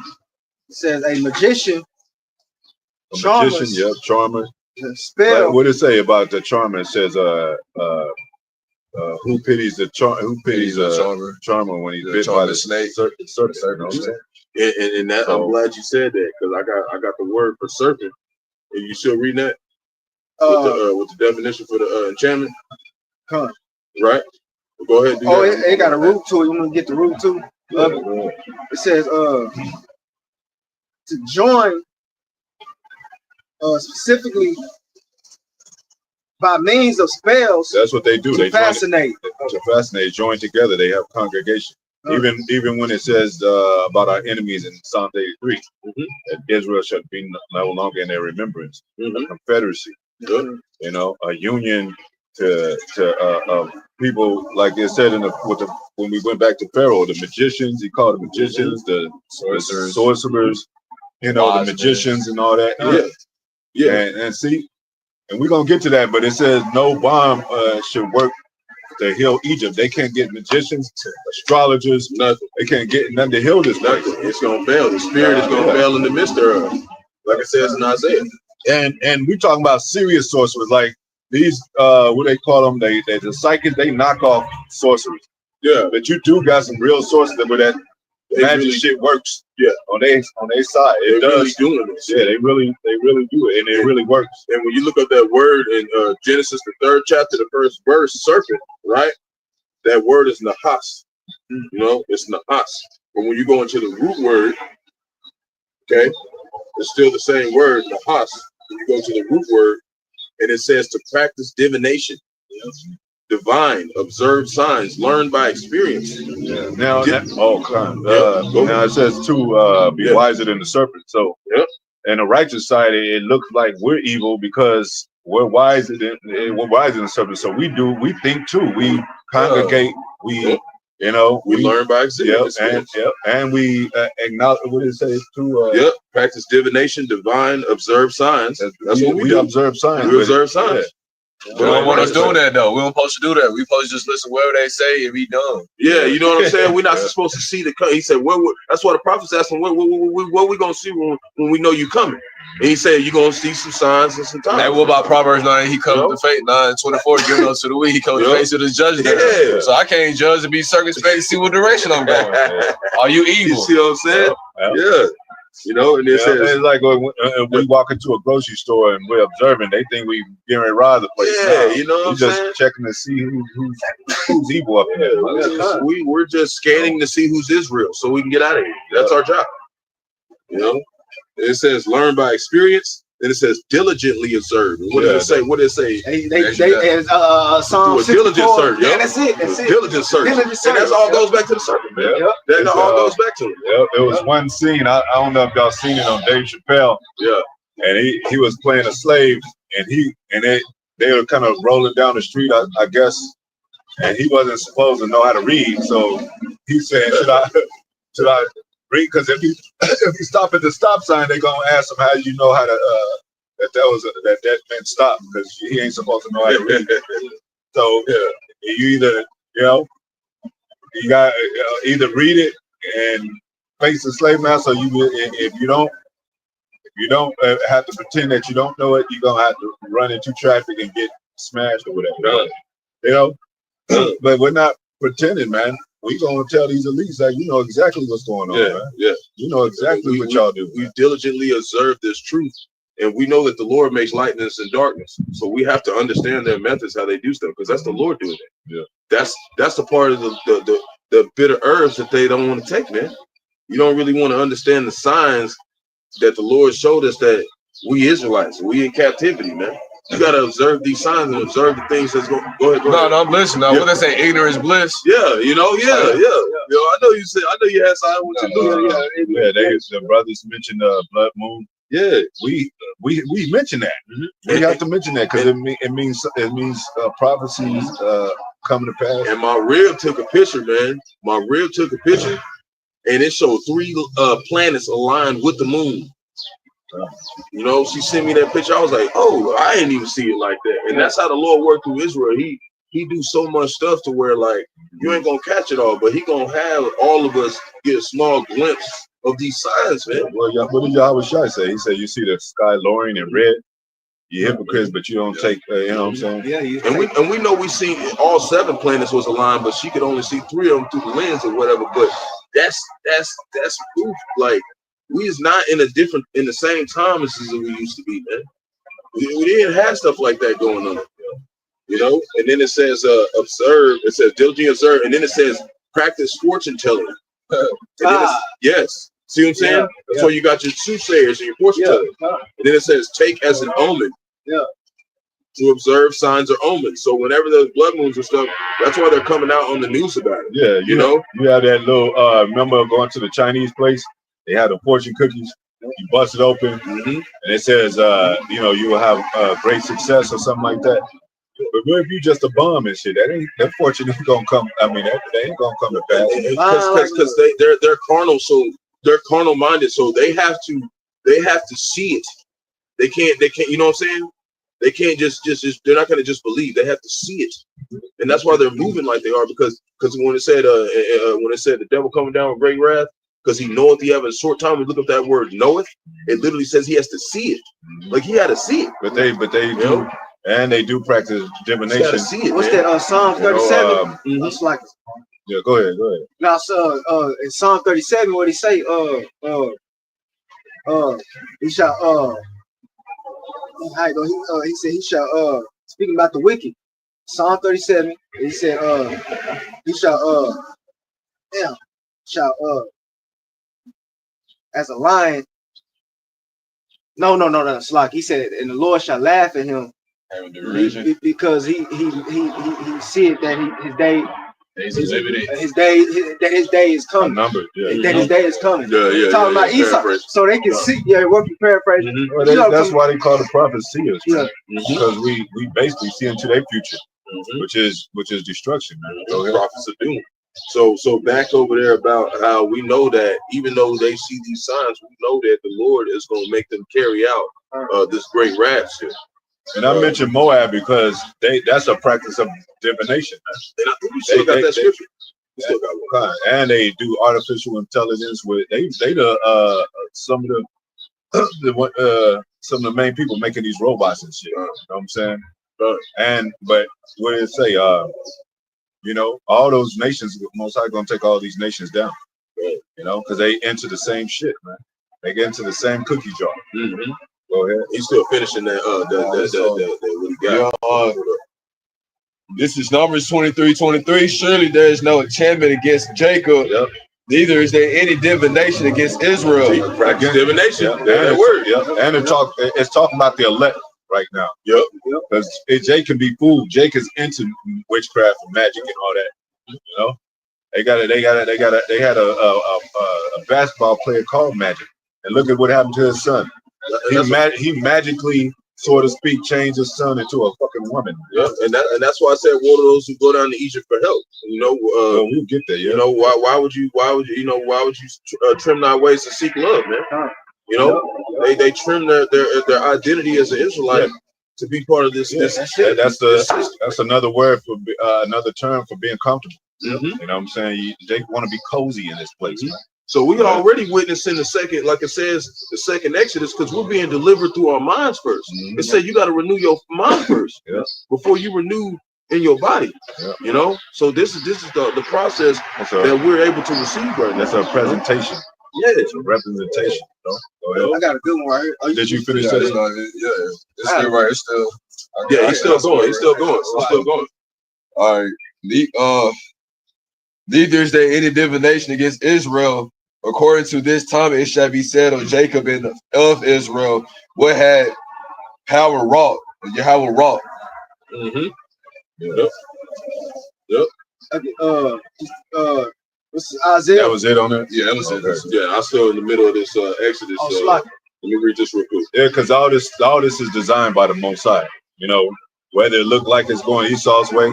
It says a magician. Magician, charmer. Spell. What did it say about the charmer? It says who pities the charmer when he's bit by the snake? Serpent. And that, I'm glad you said that, because I got the word for serpent. And you still reading that? With the definition for the enchantment? Right? Well, go ahead. It got a root to it. You want to get the root too? It says to join specifically by means of spells. That's what they do. They fascinate. Join together. They have congregation. Even when it says about our enemies in Psalm 83, that Israel shall be no longer in their remembrance. A confederacy, a union to people, like it said when we went back to Pharaoh, the magicians. He called the magicians, the sorcerers, the magicians and all that. And see, and we're gonna get to that, but it says no bomb should work to heal Egypt. They can't get magicians, astrologers, nothing. They can't get nothing to heal this place. It's gonna fail. The spirit is gonna fail in the midst of, like it says in Isaiah. And we talking about serious sorcerers, like these what they call them, they the psychics, they knock off sorcerers. Yeah, but you do got some real sorcerers where that magic shit works. Yeah, on their side. It they're really does. doing this. Yeah, they really do it, and it really works. And when you look at that word in Genesis, the 3rd chapter, the 1st verse, serpent, right? That word is nahas. You know, it's nahas. But when you go into the root word, okay, it's still the same word, nahas. When you go to the root word, and it says to practice divination, divine, observe signs, learn by experience. Yeah. Now, now it says be wiser than the serpent. So, and the righteous side, it looks like we're evil because we're wiser than the serpent. So we think too. We congregate. We we learn by experience. And we acknowledge what it says too. Practice divination, divine, observe signs. That's what we do. Observe signs. We observe signs. They don't want us doing that though. We don't supposed to do that. We supposed to just listen to whatever they say and be done. Yeah, you know what I'm saying? We're not supposed to see the. He said, that's why the prophets asked him, what we gonna see when we know you coming? And he said, you're gonna see some signs and some times. Hey, what about Proverbs 9? He comes to fate 9:24, giving us to the week. He comes to face of the judgment. Yeah. So I can't judge and be circumspect to see what direction I'm going. Are you evil? You see what I'm saying? Yeah. You know, and it says it's like when we walk into a grocery store and we're observing, they think we getting ready to rob the place. Yeah, you know what I'm just saying? checking to see who's evil up there. We're just scanning to see who's Israel so we can get out of here. That's our job. You know, it says learn by experience. Then it says diligently observe. What did it say? What did it say? Psalm 64. Diligent search. Yeah, that's it. That's it. Diligent search. And that's all goes back to the serpent, man. That all goes back to it. It was one scene. I don't know if y'all seen it on Dave Chappelle. Yeah. And he was playing a slave, and they were kind of rolling down the street, I guess, and he wasn't supposed to know how to read. So he said, should I read? Because if you stop at the stop sign, they're gonna ask him how you know how to that meant stop, because he ain't supposed to know how to read. So you either you got either read it and face the slave master, or if you don't have to pretend that you don't know it, you're gonna have to run into traffic and get smashed or whatever. But we're not pretending, man. We gonna tell these elites that you know exactly what's going on, man. Yeah. You know exactly what y'all do. We diligently observe this truth, and we know that the Lord makes lightness and darkness. So we have to understand their methods, how they do stuff, because that's the Lord doing it. Yeah. That's the part of the bitter herbs that they don't want to take, man. You don't really want to understand the signs that the Lord showed us that we Israelites, we in captivity, man. You gotta observe these signs and observe the things that's going. Go ahead. No, I'm listening. Now, what they say, ignorance bliss. Yeah, you know, I know you said. I know you had sign what you do. The brothers mentioned blood moon. Yeah, we mention that. We have to mention that because it means prophecies coming to pass. And my rib took a picture, man. My rib took a picture, and it showed 3 planets aligned with the moon. You know, she sent me that picture. I was like, oh, I didn't even see it like that. And that's how the Lord worked through Israel. He do so much stuff to where, like, you ain't gonna catch it all, but he gonna have all of us get a small glimpse of these signs, man. Well, what did Yahweh Shai say? He said, you see the sky lowering in red, you hypocrites, but you don't take, you know what I'm saying? Yeah. And we know we see all 7 planets was aligned, but she could only see 3 of them through the lens or whatever. But that's proof. Like, we is not in the same time as we used to be, man. We didn't have stuff like that going on, you know. And then it says observe. It says diligently observe, and then it says practice fortune telling. Yes, see what I'm saying? Yeah. So you got your soothsayers and your fortune tellers. And then it says take as an omen. Yeah. To observe signs or omens. So whenever there's blood moons and stuff, that's why they're coming out on the news about it. Yeah, you know, you have that little. Remember going to the Chinese place? They had the fortune cookies. You bust it open, and it says, you will have great success or something like that. But what if you just a bum and shit? That fortune ain't gonna come. I mean, that ain't gonna come to pass. Because they're carnal, so they're carnal minded, so they have to see it. They can't. You know what I'm saying? They can't just. They're not gonna just believe. They have to see it, and that's why they're moving like they are. Because when it said the devil coming down with great wrath. Because he knoweth he have a short time. We look up that word knoweth. It literally says he has to see it. Like he had to see it. But they do, and they do practice divination. See it, what's that? Psalm 37. That's like Yeah, go ahead. Now, so in Psalm 37, what he say? He shall he said he shall speaking about the wicked. Psalm 37, he said he shall shall as a lion. No, it's like he said, and the Lord shall laugh at him because he said that his day is coming. Numbered, yeah. That his day is coming. Yeah, Talking about Esau, so they can see. Yeah, what you paraphrase? Well, that's why they call the prophets seers, yeah. Because we basically see into their future, which is destruction, man. Prophets of doom. So back over there about how we know that even though they see these signs, we know that the Lord is going to make them carry out this great rapture. And I mentioned Moab because that's a practice of divination. And I think we still got that scripture. We still got one. And they do artificial intelligence with some of the main people making these robots and shit. You know what I'm saying? But what did it say? All those nations, most likely gonna take all these nations down. Because they into the same shit, man. They get into the same cookie jar. Go ahead. He's still finishing that. What he got. This is Numbers 23:23. Surely there is no enchantment against Jacob. Yep. Neither is there any divination against Israel. Practice divination. That word. And it's talking about the elect right now. Yep. Because Jake can be fooled. Jake is into witchcraft and magic and all that. They had a basketball player called Magic, and look at what happened to his son. He magically, so to speak, changed his son into a fucking woman. Yeah, and that's why I said one of those who go down to Egypt for help. We'll get there. Yeah. Why would you trim thy ways to seek love, man? They trim their identity as an Israelite to be part of this. That's another word for another term for being comfortable. You know what I'm saying? They want to be cozy in this place, man. So we already witnessing the second, like it says, the second Exodus, because we're being delivered through our minds first. It said you got to renew your mind first before you renew in your body. So this is the process that we're able to receive right now. That's a presentation. Yeah, it's a representation. Go ahead. I got a good one right here. Did you finish that? It's still right. It's still. He's still going. He's still going. He's still going. All right. Neither is there any divination against Israel. According to this time, it shall be said of Jacob and of Israel, what had power wrought, Yahweh wrought. Yep. Okay, this is Isaiah. That was it on it? Yeah, that was it. Yeah, I'm still in the middle of this Exodus. Let me read this real quick. Yeah, because all this is designed by the Most High. Whether it look like it's going Esau's way,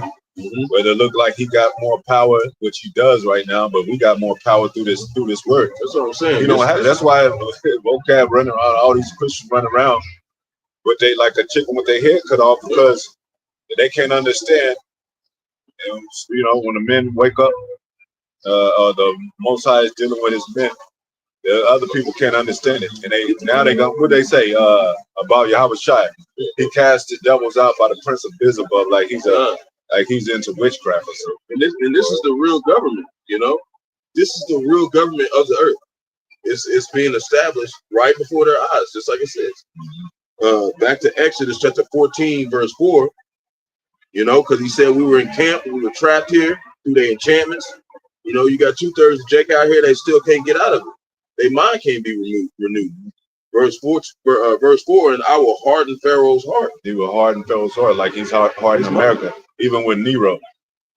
whether it look like he got more power, which he does right now, but we got more power through this word. That's what I'm saying. That's why vocab running around, all these Christians running around, but they like a chicken with their head cut off because they can't understand. When the men wake up, or the Most High is dealing with his men, the other people can't understand it, and they go. What they say about Yahweh Shai? He cast the devils out by the prince of Beelzebub, like he's into witchcraft or something. And this is the real government. This is the real government of the earth. It's being established right before their eyes, just like it says. Back to Exodus chapter 14, verse 4. Because he said we were in camp, we were trapped here through their enchantments. You got 2/3 of Jacob out here, they still can't get out of it. Their mind can't be renewed. Verse 4, and I will harden Pharaoh's heart. He will harden Pharaoh's heart like he's hardening America. Even with Nero,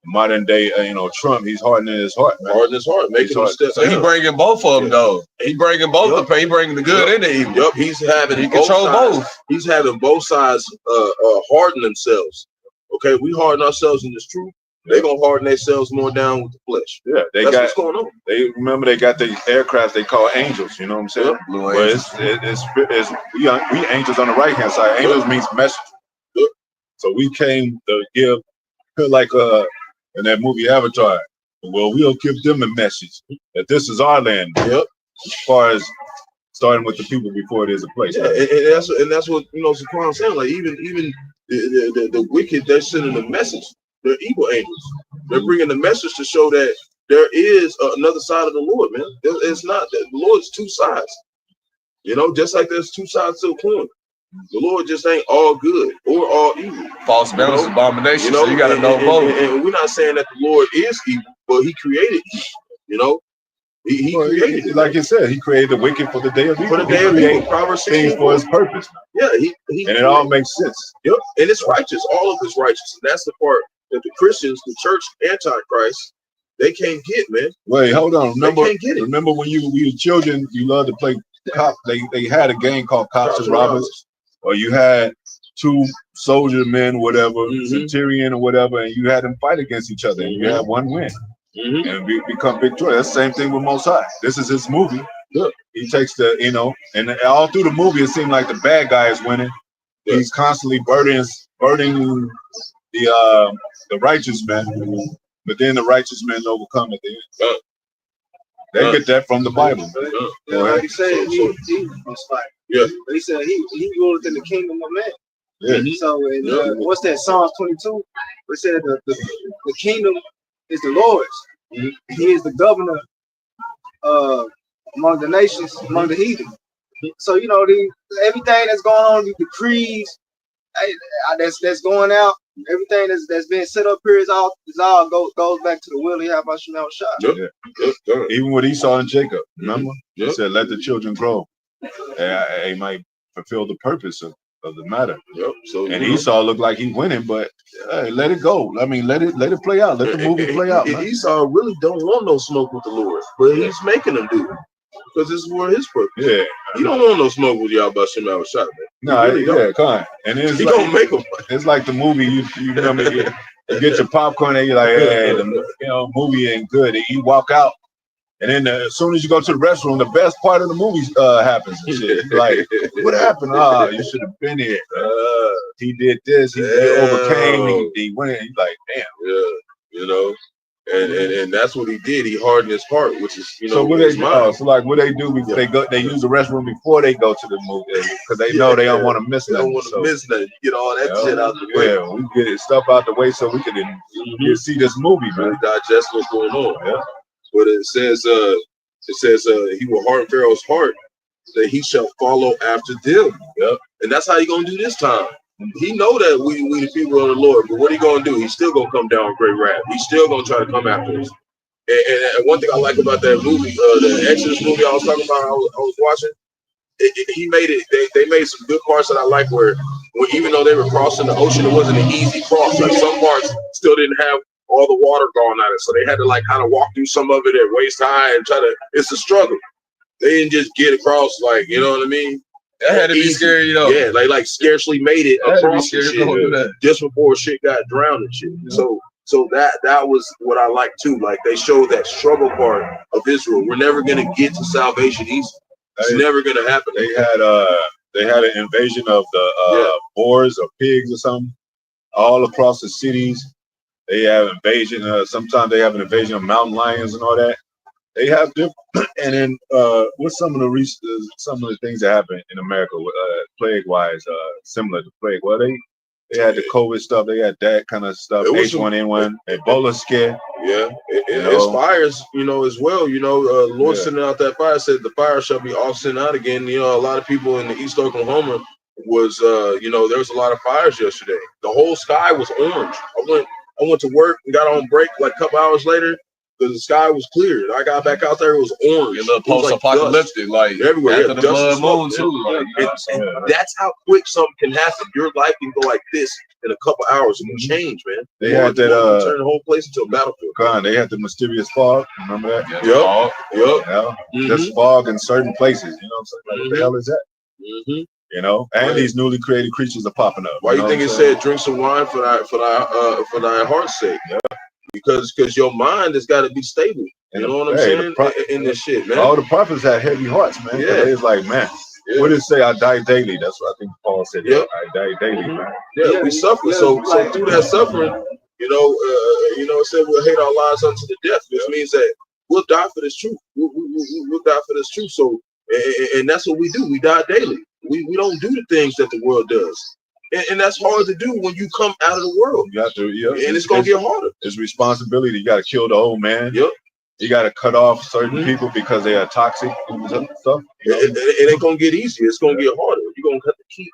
modern day, Trump, he's hardening his heart. Man. Hardening his heart, making him step. So he bringing both of them though. He bringing both of them. He bringing the good and the evil. Yep, he control both. He's having both sides harden themselves. Okay, we harden ourselves in this truth. They're gonna harden themselves more down with the flesh. Yeah, that's what's going on. They got the aircraft they call angels. You know what I'm saying? We angels on the right hand side. Angels means messenger. So we came to give, like in that movie Avatar. Well, we'll give them a message that this is our land. Yep. As far as starting with the people before it is a place. Yeah, and that's what Zaquan saying. Like even the wicked, they're sending a message. They're evil angels. They're bringing the message to show that there is another side of the Lord, man. It's not that the Lord's two sides. You know, just like there's two sides to a coin. The Lord just ain't all good or all evil. False balance, abomination. So you gotta know both. And we're not saying that the Lord is evil, but He created evil. You know, He created it. Like you said, He created the wicked for the day of evil. For the day of evil. Proverbs 16 things for His purpose. Yeah, and it all makes sense. Yep, and it's righteous. All of it's righteous, and that's the part that the Christians, the church, Antichrist, they can't get, man. Wait, hold on. Remember when you were children, you loved to play cop. They had a game called Cops and Robbers, or you had two soldier men, whatever, Centurion or whatever, and you had them fight against each other, and you had one win, and become victorious. That's the same thing with Most High. This is His movie. Look, He takes the, and all through the movie, it seemed like the bad guy is winning. Yeah. He's constantly burdening the righteous men, but then the righteous men overcome at the end. They get that from the Bible. Yeah, like he said, he was like, he said he ruled in the kingdom of man. Yeah. So what's that? Psalms 22. It said the kingdom is the Lord's. He is the governor among the nations, among the heathen. So everything that's going on, the decrees that's going out, everything that's being set up here is all goes back to the will of Yahweh Shah. Yep. Even with Esau and Jacob, remember? He said, "Let the children grow. They might fulfill the purpose of the matter." Yep. So and Esau looked like he winning, but let it go. I mean, let it play out. Let the movie play out. Esau really don't want no smoke with the Lord, but he's making them do it. Because this is for His purpose. Yeah. He don't want no smoke with y'all about Shem Shot, man. No, really come on. And it's he don't make them. It's like the movie. You remember, you get your popcorn and you're like, hey, the movie ain't good. And you walk out, and then as soon as you go to the restroom, the best part of the movie happens. And shit. Like, what happened? Oh, you should have been here. He did this. He overcame. He went. He's like, damn. And that's what he did. He hardened his heart, which is so what they what they do? They use the restroom before they go to the movie because they know they don't want to miss nothing. They don't want to miss nothing. Get all that shit out the way. Yeah, we get stuff out the way so we can see this movie, man. Really digest what's going on. Yeah. But it says he will harden Pharaoh's heart that he shall follow after them. Yeah. And that's how he gonna do this time. He know that we the people of the Lord, but what he gonna do? He's still gonna come down with great wrath. He's still gonna try to come after us. And one thing I like about that movie, the Exodus movie I was talking about, I was watching. He made it. They made some good parts that I like. Where even though they were crossing the ocean, it wasn't an easy cross. Like some parts still didn't have all the water going at it, so they had to like kind of walk through some of it at waist high and try to. It's a struggle. They didn't just get across like what I mean. That had to be scary, Yeah, they like scarcely made it across the shit just before shit got drowned and shit. Yeah. So that was what I like too. Like they showed that struggle part of Israel. We're never gonna get to salvation easy. It's never gonna happen. They had an invasion of the boars or pigs or something all across the cities. They have invasion. Sometimes they have an invasion of mountain lions and all that. They have different, and then what's some of the things that happen in America plague-wise, similar to plague? Well, they had the COVID stuff, they had that kind of stuff, H1N1, Ebola scare. Yeah, it's fires, as well. Lord sending out that fire said the fire shall be off sent out again. A lot of people in the East Oklahoma was, there was a lot of fires yesterday. The whole sky was orange. I went to work and got on break like a couple hours later. Because the sky was clear. I got back out there, it was orange. A little post-apocalyptic, like everywhere. After the blood moon too. And that's how quick something can happen. Your life can go like this in a couple hours. It can change, man. They had that turn the whole place into a battlefield. They had the mysterious fog. Remember that? Yep. Just fog in certain places. You know what I'm saying? Like, what the hell is that? And these newly created creatures are popping up. Why you think it said drink some wine for thy heart's sake? Yeah. Because your mind has got to be stable. You know what I'm saying? In this shit, man. All the prophets had heavy hearts, man. Yeah. It's like, man, what did it say? I die daily. That's what I think Paul said. Yep. I die daily, man. Yeah, we suffer. So through that suffering, it said we'll hate our lives unto the death, which means that we'll die for this truth. We'll die for this truth. So, and that's what we do. We die daily. We don't do the things that the world does. And that's hard to do when you come out of the world. You have to, and it's gonna get harder. It's responsibility. You got to kill the old man. Yep. You got to cut off certain people because they are toxic and stuff. It ain't gonna get easier. It's gonna get harder. You're gonna have to keep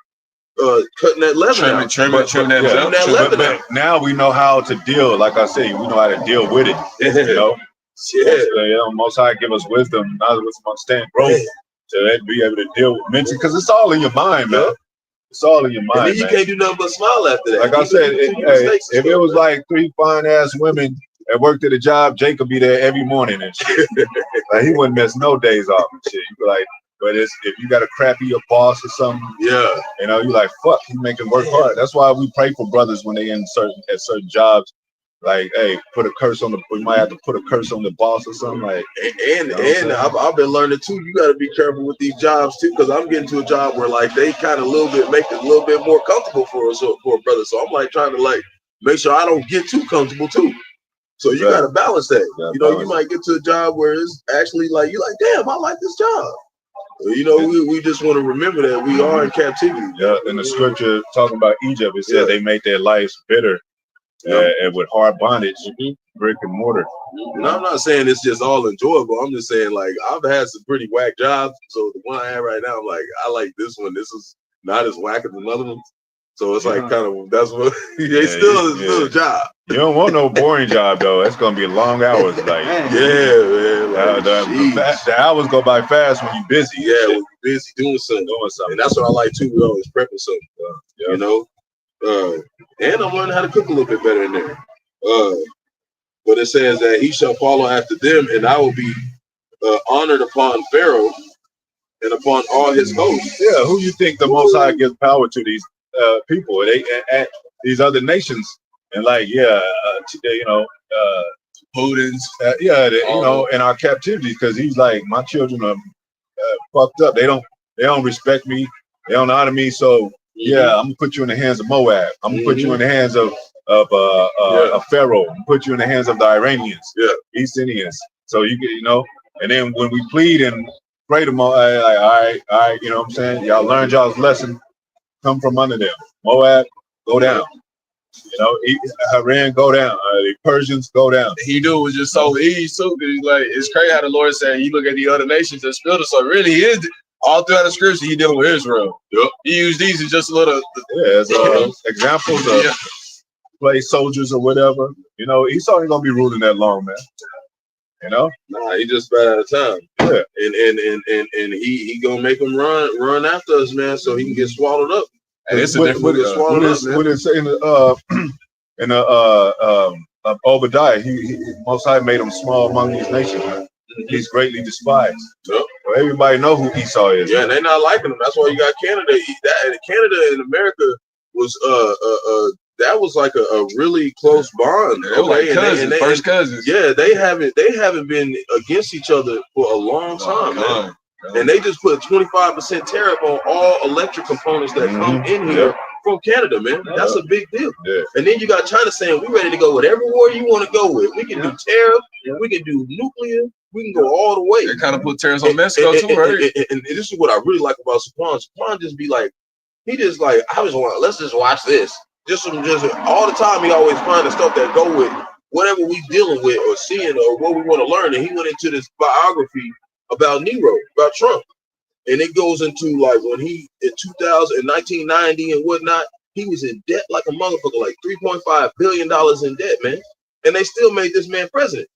cutting that leather out. But now we know how to deal. Like I say, we know how to deal with it. You know. Most High give us wisdom, knowledge, understanding, growth to be able to deal with mental, because it's all in your mind, man. It's all in your mind. And then you can't do nothing but smile after that. Like I said, if it was like 3 fine ass women that worked at a job, Jake would be there every morning and shit. Like he wouldn't miss no days off and shit. You be like, but if you got a crappy boss or something, you like, fuck, he making work hard. That's why we pray for brothers when they at certain jobs. Like, hey, we might have to put a curse on the boss or something. Like, and I've been learning too. You got to be careful with these jobs too, because I'm getting to a job where like they kind of make it a little bit more comfortable for a brother. So I'm like trying to like make sure I don't get too comfortable too. So you got to balance that. You might get to a job where it's actually like you're like, damn, I like this job. We just want to remember that we are in captivity. Yeah, in the scripture talking about Egypt, it said they made their lives bitter. And with hard bondage, brick and mortar. And I'm not saying it's just all enjoyable. I'm just saying like I've had some pretty whack jobs. So the one I have right now, I'm like, I like this one. This is not as whack as another one. So it's like kind of that's what it's still a job. You don't want no boring job though. It's gonna be long hours. Like man. Like, the hours go by fast when you're busy. Yeah, when you're busy doing something. And that's what I like too. We're always prepping something. And I'm learning how to cook a little bit better in there. But it says that he shall follow after them, and I will be honored upon Pharaoh and upon all his hosts. Yeah, who you think the Most High gives power to these people? These other nations, and like, Hoodins. In our captivity, because he's like, my children are fucked up. They don't respect me. They don't honor me. So. Yeah, I'm gonna put you in the hands of Moab. I'm gonna put you in the hands of Pharaoh. I'm gonna put you in the hands of the Iranians, East Indians. So and then when we plead and pray to Moab, like, all right, you know what I'm saying? Y'all learned y'all's lesson. Come from under them. Moab, go down. Iran, go down. The Persians, go down. He knew it was just so easy too. Like, it's crazy how the Lord said, you look at the other nations that spilled it. So really, he is. All throughout the scripture, he dealing with Israel. He used these as just a little examples of place soldiers or whatever. Esau ain't gonna be ruling that long, man. Nah, he just about out of time. Yeah, and he gonna make them run after us, man, so he can get swallowed up. And it's what it say in the Obadiah? He Most High made him small among these nations, man. He's greatly despised. Yep. So everybody know who Esau is. Yeah, and they're not liking him. That's why you got Canada. Canada and America was that was like a really close bond. They were like cousins, first cousins. Yeah, they haven't been against each other for a long time, man. And they just put a 25% tariff on all electric components that come in here from Canada, man. That's a big deal. Yeah. And then you got China saying, we're ready to go with every war you want to go with. We can do tariff, we can do nuclear, we can go all the way. They kind of put tariffs on Mexico too, right? And this is what I really like about Saquon. Saquon just be like, let's just watch this. Just all the time, he always find the stuff that go with whatever we dealing with or seeing or what we want to learn. And he went into this biography about Nero, about Trump. And it goes into like when he in 1990 and whatnot, he was in debt like a motherfucker, like $3.5 billion in debt, man. And they still made this man president.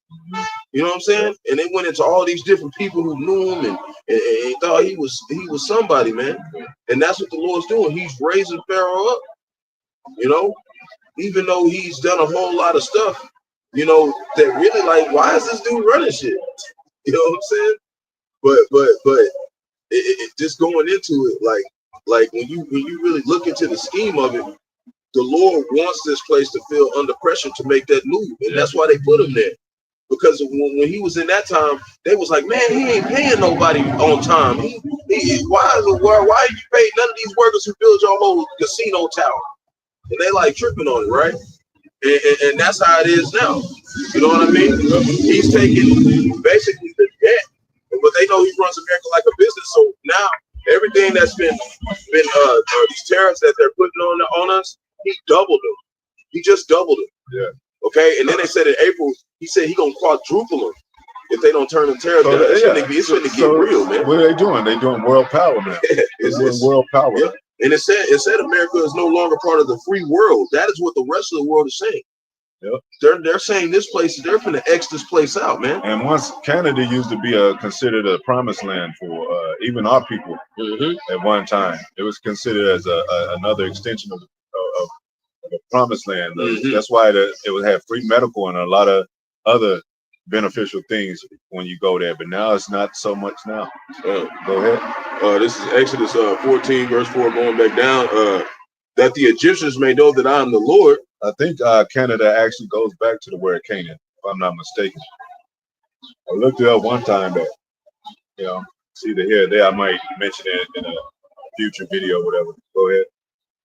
You know what I'm saying? And they went into all these different people who knew him and thought he was somebody, man. And that's what the Lord's doing. He's raising Pharaoh up. Even though he's done a whole lot of stuff, that really like, why is this dude running shit? You know what I'm saying? But it just going into it, like when you really look into the scheme of it, the Lord wants this place to feel under pressure to make that move, and that's why they put him there. Because when he was in that time, they was like, man, he ain't paying nobody on time. Why are you paying none of these workers who build your whole casino tower? And they like tripping on it, right? And that's how it is now. You know what I mean? He's taking basically the debt, but they know he runs America like a business. So now everything that's been been these tariffs that they're putting on us, he doubled them. He just doubled them. Yeah. Okay, and then they said in April, he said he gonna quadruple them if they don't turn the tariffs down. It's gonna get real, man. What are they doing? They doing world power, man. It's doing world power. Yeah. And it said America is no longer part of the free world. That is what the rest of the world is saying. Yep. They're saying this place, they're going to X this place out, man. And once Canada used to be considered a promised land for even our people at one time, it was considered as another extension of the promised land. That's why it would have free medical and a lot of other beneficial things when you go there. But now it's not so much now. Go ahead. This is Exodus 14, verse 4, going back down. That the Egyptians may know that I am the Lord. I think Canada actually goes back to the word Canaan, if I'm not mistaken. I looked it up one time, but it's either here or there. I might mention it in a future video, or whatever. Go ahead.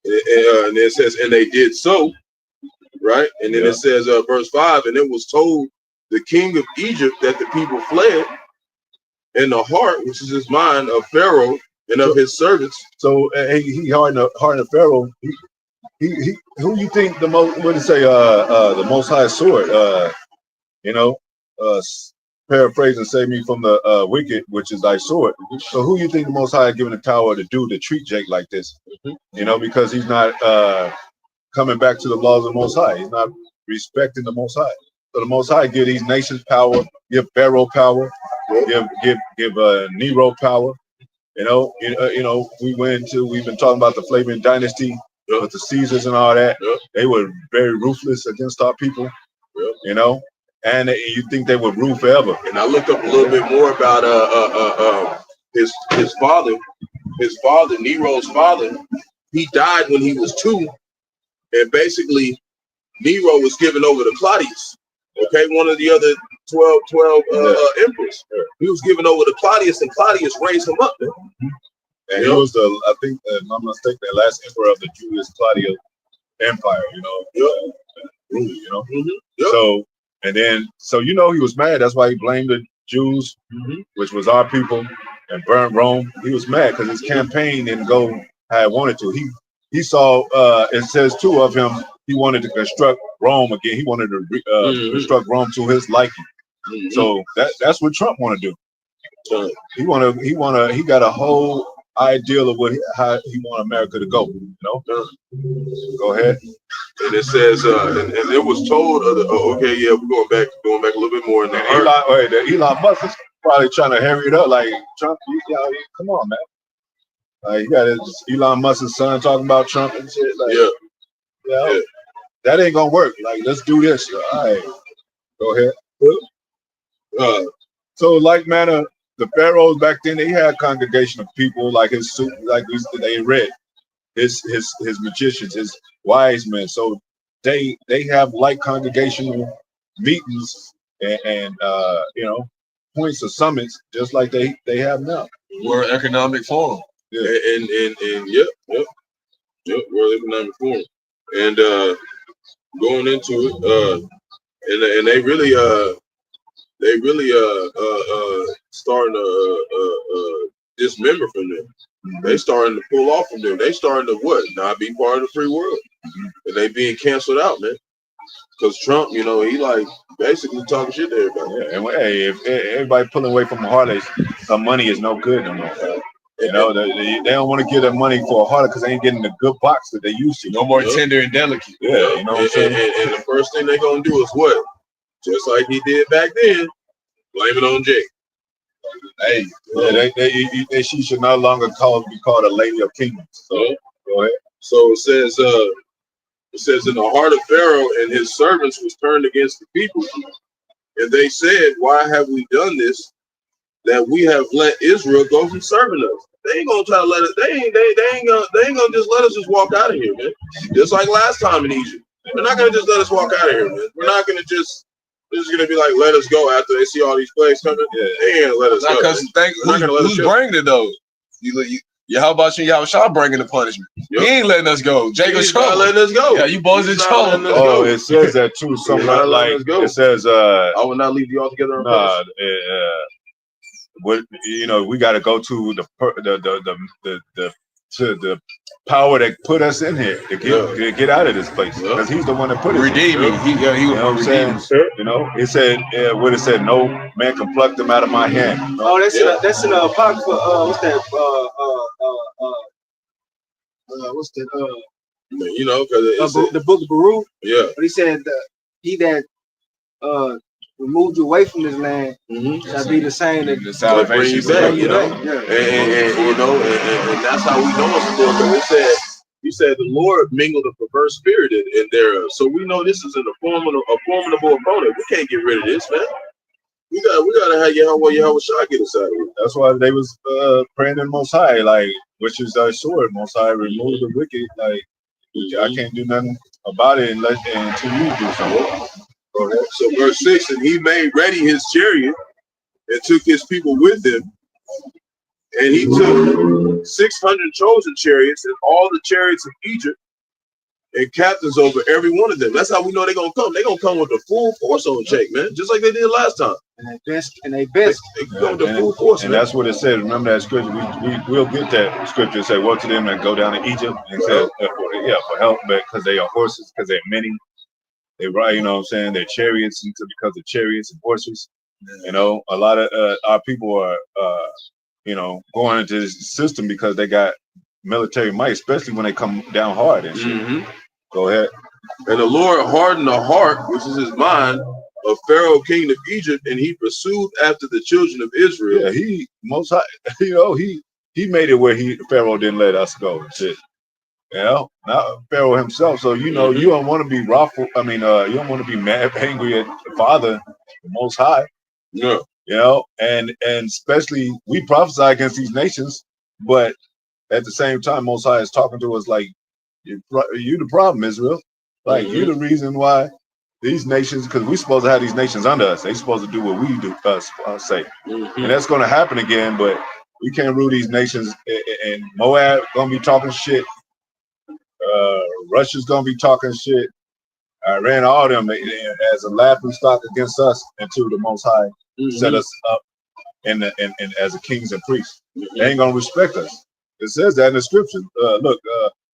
And it says, and they did so, right? And then it says, verse 5, and it was told the king of Egypt that the people fled, and the heart, which is his mind, of Pharaoh and of his servants. So he hardened the Pharaoh. He who you think the most? What did it say? The Most High sword. Paraphrasing, save me from the wicked, which is thy sword. So who you think the Most High given the power to do to treat Jake like this? Because he's not coming back to the laws of the Most High. He's not respecting the Most High. So the Most High give these nations power, give Pharaoh power, give Nero power. We've been talking about the Flavian dynasty with the Caesars and all that. They were very ruthless against our people. And you think they would rule forever. And I looked up a little bit more about his father. His father, Nero's father, he died when he was 2, and basically Nero was given over to Claudius. Okay, one of the other 12 emperors. He was given over to Claudius, and Claudius raised him up. And he was I think, if I'm not mistaken, the last emperor of the Julius Claudius Empire. So he was mad. That's why he blamed the Jews, which was our people, and burned Rome. He was mad because his campaign didn't go how it wanted to. He saw, it says too of him, he wanted to construct Rome again. He wanted to construct Rome to his liking. So that's what Trump want to do. He got a whole ideal of how he want America to go. Go ahead. And it says, and it was told, we're going back a little bit more. Elon Musk is probably trying to hurry it up. Like Trump, come on, man. You got Elon Musk's son talking about Trump and shit. Like, that ain't gonna work. Like, let's do this. All right, go ahead. So, like manner, the pharaohs back then, they had a congregation of people like they read his magicians, his wise men. So they have like congregational meetings and points of summits just like they have now. World Economic Forum. Yeah, and World Economic Forum. And going into it, and they really starting to dismember from them. They starting to pull off from them. They starting to not be part of the free world. And they being canceled out, man. Because Trump, he like basically talking shit to everybody. Yeah, and hey, if everybody pulling away from the harlots, some money is no good no more. They don't want to give their money for a harlot because they ain't getting the good box that they used to. No more tender and delicate. Yeah, you know what I'm saying? And the first thing they're gonna do is what? Just like he did back then, blame it on Jake. Hey, she should no longer be called a lady of kingdoms. So go ahead. So it says in the heart of Pharaoh and his servants was turned against the people, and they said, "Why have we done this? That we have let Israel go from serving us." They ain't gonna try to let us. They ain't gonna just let us just walk out of here, man. Just like last time in Egypt, they're not gonna just let us walk out of here, man. We're not gonna just. They're just gonna be like, let us go after they see all these plagues coming. Yeah, they ain't let us go. Because who's bringing it though? How about you? Y'all bringing the punishment? Yep. He ain't letting us go. Jacob's not letting us go. Yeah, you boys in trouble. Oh, it says that too. Something like it says, I will not leave you all together. We got to go to the to the power that put us in here to get out of this place, because he's the one that put us redeeming. in. He was what I'm saying? You know, it said what it said. No man can pluck them out of my hand. Oh, that's in the apocrypha. What's that? What's that? You know, because the book of Baruch. Yeah. But he said he that removed you away from this land shall be the same that the salvation back, you know. Yeah. And you know, and that's how we know it's the Lord. Because he said the Lord mingled a perverse spirit in there. So we know this is a formidable opponent. We can't get rid of this, man. We gotta have Yahweh Shah get us out of here. That's why they was praying to the Most High, like, which is our sword. Most High, remove the wicked. Like, I can't do nothing about it until you do something. So verse 6, and he made ready his chariot and took his people with him, and he took 600 chosen chariots and all the chariots of Egypt and captains over every one of them. That's how we know they're gonna come. They're gonna come with the full force on check, man, just like they did last time. And they best. They come with the full force, and man. that's what it says. Remember that scripture? We'll get that scripture. It said, "Woe to them that go down to Egypt," and said, for help, but because they are horses, because they're many. They ride, you know what I'm saying? They're chariots because of chariots and horses. You know, a lot of our people are, you know, going into this system because they got military might, especially when they come down hard and shit. Go ahead. And the Lord hardened the heart, which is his mind, of Pharaoh, king of Egypt, and he pursued after the children of Israel. Yeah, he Most High, you know, he made it where Pharaoh didn't let us go and shit. You know, not Pharaoh himself. So you know, you don't want to be wrathful. I mean, you don't want to be mad, angry at the Father, the Most High. Yeah. You know, and especially we prophesy against these nations, but at the same time, Most High is talking to us like, you the problem, Israel. Like you the reason why these nations, because we're supposed to have these nations under us. They're supposed to do what we do say, and that's going to happen again. But we can't rule these nations. And Moab gonna be talking shit. Russia's gonna be talking shit. Iran, all them as a laughing stock against us until the Most High set us up and as a kings and priests. They ain't gonna respect us. It says that in the scripture. Look,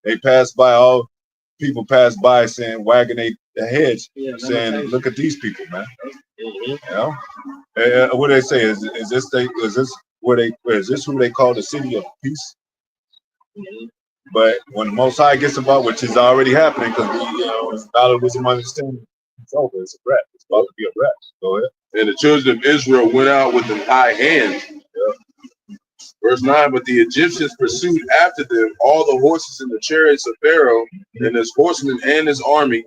they pass by, all people pass by saying, wagging their heads, saying, "Look at these people, man." You know, what do they say? Is this who they call the city of peace? But when the Most High gets involved, which is already happening, because it's dollar wisdom understanding, it's over. It's a wrap. It's about to be a wrap. Go ahead. And the children of Israel went out with an high hand. Verse 9, but the Egyptians pursued after them all the horses and the chariots of Pharaoh and his horsemen and his army,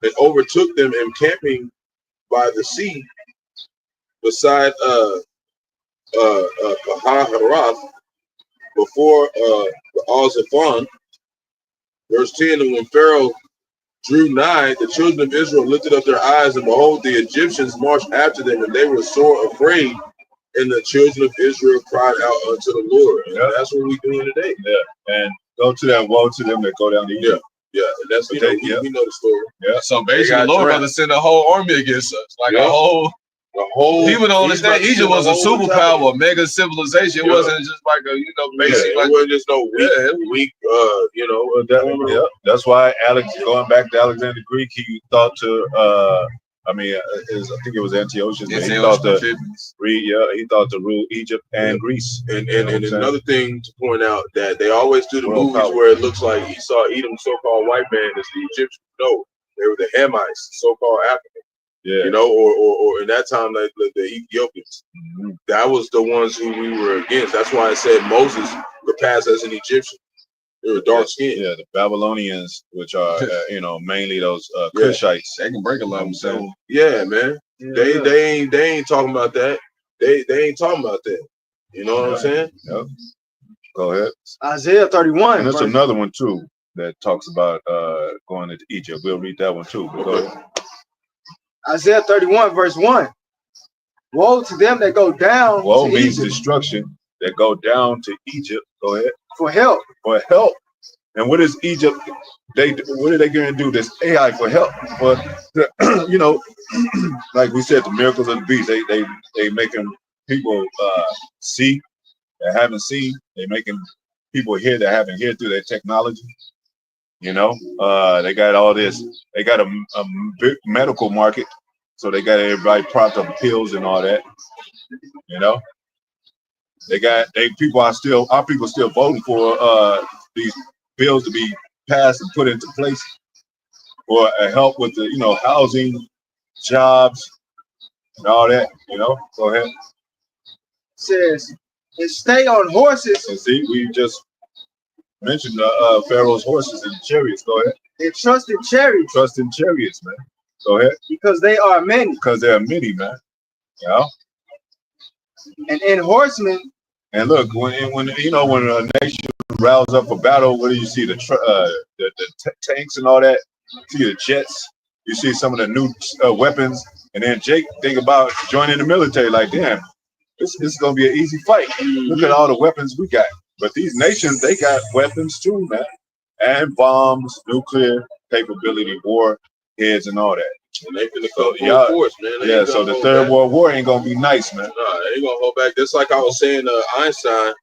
and overtook them encamping by the sea beside Pahaharath before Al-Zaphon. Verse 10, and when Pharaoh drew nigh, the children of Israel lifted up their eyes, and behold, the Egyptians marched after them, and they were sore afraid. And the children of Israel cried out unto the Lord. And that's what we're doing today. Yeah. And go to that, woe to them that go down to Egypt. Yeah. And that's we know the story. Yeah. So basically, the Lord rather send a whole army against us, like a whole. People don't understand. Egypt was a superpower, a mega civilization. It wasn't just like a, basic. It wasn't just no weak, That's why going back to Alexander the Greek, he thought to, I think it was Antiochus. He thought to rule Egypt and Greece. And another thing to point out, that they always do the movies where it looks like Esau, Edom, so-called white man, is the Egyptian. No, they were the Hamites, so-called African. Yeah. Or in that time, the Ethiopians. That was the ones who we were against. That's why it said Moses could pass as an Egyptian. They were dark skinned. Yeah, the Babylonians, which are mainly those Cushites. They can break a lot of themselves. Yeah, man. Yeah. They ain't talking about that. They ain't talking about that. You know what I'm saying? Yep. Go ahead. Isaiah 31. And there's another one too that talks about going into Egypt. We'll read that one too. But go ahead. Isaiah 31, verse 1. Woe to them that go down. Woe means destruction, that go down to Egypt. Go ahead. For help. For help. And what is Egypt? What are they going to do? This AI for help. For like we said, the miracles of the beast. They making people see that haven't seen. They making people here that haven't here through their technology. You know, they got all this. They got a big medical market, so they got everybody propped up pills and all that. You know, our people still voting for these bills to be passed and put into place for help with the housing, jobs, and all that. Go ahead. Says, and stay on horses. And see, we just mentioned Pharaoh's horses and chariots. Go ahead. And trust in chariots. Trust in chariots, man. Go ahead. Because they are many. Because there are many, man. Yeah. And in horsemen. And look, when a nation rounds up for battle, what do you see? The tanks and all that. You see the jets. You see some of the new weapons. And then Jake think about joining the military. Like, damn, this is gonna be an easy fight. Look at all the weapons we got. But these nations, they got weapons too, man, and bombs, nuclear capability, war heads, and all that. And they finna go full force, man. Yeah, so the Third World War ain't gonna be nice, man. Nah, they ain't gonna hold back. Just like I was saying, Einstein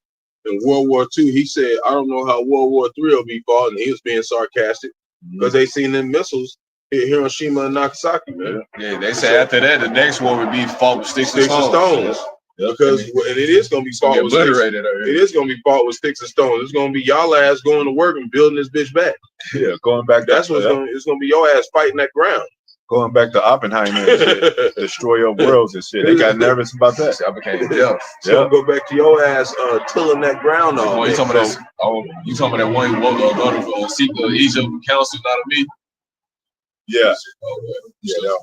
in World War II, he said, I don't know how World War III will be fought, and he was being sarcastic because they seen them missiles hit Hiroshima and Nagasaki, man. Yeah, they say after that, the next war would be fought with sticks and stones. Yeah. Because and it is gonna be fought with sticks. It is gonna be fought with sticks and stones. It's gonna be y'all ass going to work and building this bitch back. Yeah, going back. That's what's it's gonna be your ass fighting that ground. Going back to Oppenheimer and shit, destroyer of worlds and shit. They got nervous about that. I became So go back to your ass tilling that ground off. You talking about that one who go to seek the Egypt council, not of me? Yeah. Yeah.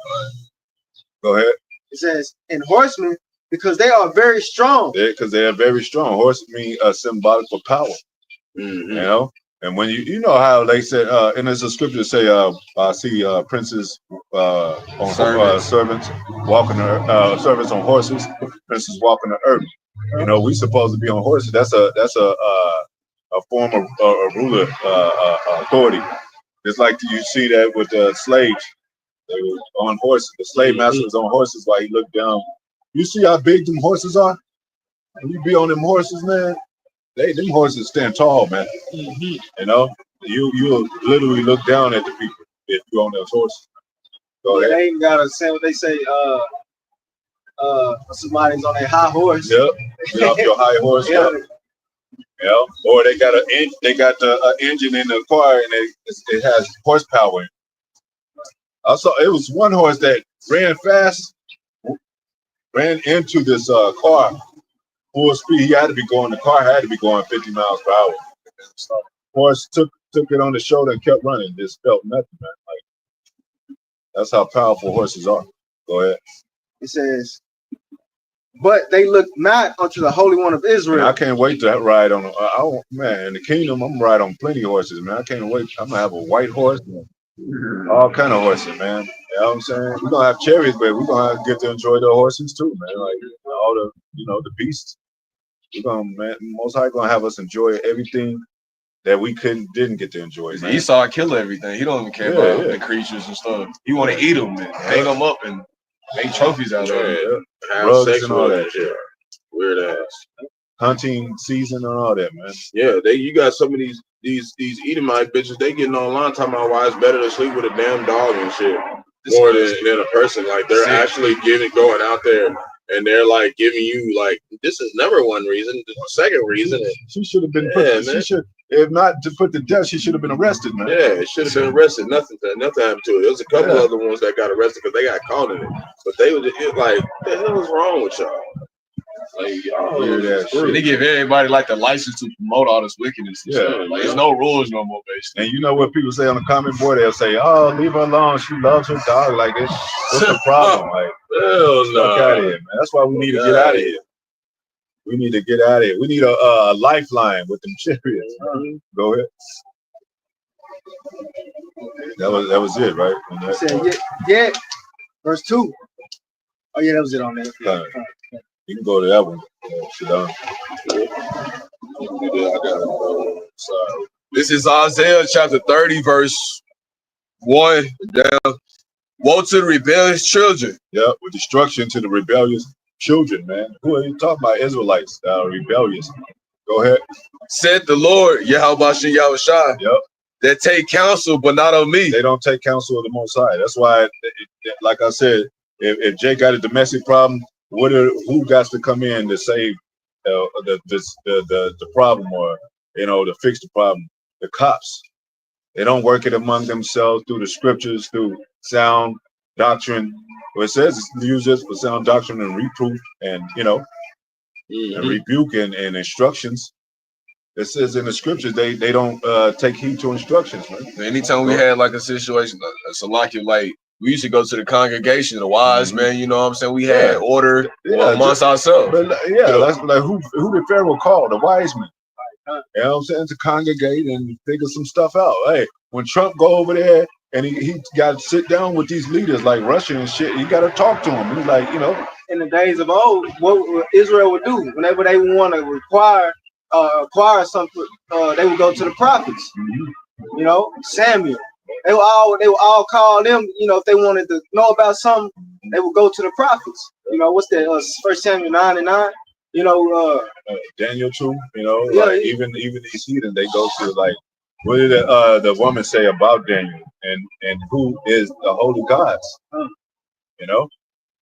Go ahead. It says, in horsemen, because they are very strong. Because they are very strong. Horse mean symbolic for power. Mm-hmm. You know? And when you know how they said, and there's a scripture say, I see princes on servants walking servants on horses, princes walking the earth. You know, we supposed to be on horses. That's a form of ruler authority. It's like you see that with the slaves. They were on horses. The slave master was on horses while he looked down. You see how big them horses are? And you be on them horses, man. Them horses stand tall, man. You know, you literally look down at the people if you're on those horses. Go ahead. They ain't gotta say what they say. Somebody's on a high horse. Yep. Get off your high horse. Yeah. Yeah. Or they got the engine in the car and it has horsepower. I saw it was one horse that ran fast, ran into this car. Full speed, the car had to be going 50 miles per hour. Horse took it on the shoulder and kept running. Just felt nothing, man. Like, that's how powerful horses are. Go ahead. It says, but they look not unto the Holy One of Israel. Man, I can't wait to ride on. Man, in the kingdom, I'm gonna ride on plenty of horses, man. I can't wait. I'm gonna have a white horse, all kind of horses, man. You know what I'm saying? We're gonna have chariots, but we're gonna get to enjoy the horses too, man. Like all the, the beasts. We're gonna, man, Most High gonna have us enjoy everything that we didn't get to enjoy. Man. Esau kill everything. He don't even care about the creatures and stuff. He want to eat them and hang them up and make trophies out of it. Have sex and all that shit. Weird ass. Hunting season and all that, man. Yeah, you got some of these Edomite bitches. They getting online talking about why it's better to sleep with a damn dog and shit more than a person. Like they're actually going out there. And they're like giving you like this is number one reason. The second reason, she should have been put. She should, if not to put to death, she should have been arrested, man. Yeah, it should have been arrested. Nothing happened to it. There was a couple other ones that got arrested because they got caught in it. But they was like, what the hell is wrong with y'all? Like, y'all they give everybody like the license to promote all this wickedness. And shit. Like, there's no rules no more, basically. And you know what people say on the comment board? They'll say, "Oh, leave her alone. She loves her dog." Like, what's the problem? Like, hell no. Fuck out of here, man. That's why we need to get out of here. We need to get out of here. We need a lifeline with them chariots. Go ahead. That was it, right? It said, yeah, verse 2. Oh yeah, that was it on there. You can go to that one. Sit down. This is Isaiah chapter 30, verse 1 down. Woe to the rebellious children. Yeah, with destruction to the rebellious children, man. Who are you talking about? Israelites, rebellious. Go ahead. Said the Lord, Yahweh Yahushua, Yep. that take counsel, but not of me. They don't take counsel of the Most High. That's why, like I said, if Jay got a domestic problem, who got to come in to save the problem, or to fix the problem? The cops. They don't work it among themselves through the scriptures, through sound doctrine. Well, it says it's used this for sound doctrine and reproof, and and rebuke and instructions. It says in the scriptures they don't take heed to instructions, man. Anytime we had like a situation, like we used to go to the congregation, the wise man, you know what I'm saying? We had order amongst ourselves. But that's like who did Pharaoh call? The wise men. You know what I'm saying? To congregate and figure some stuff out. Hey, when Trump go over there and he got to sit down with these leaders like Russia and shit, you got to talk to him. He's like, In the days of old, what Israel would do whenever they want to acquire something, they would go to the prophets. Samuel. They would all call them. If they wanted to know about something, they would go to the prophets. What's that? 1 Samuel 9:9. Daniel too. Even these heathen, they go to like, what did the woman say about Daniel and who is the holy gods?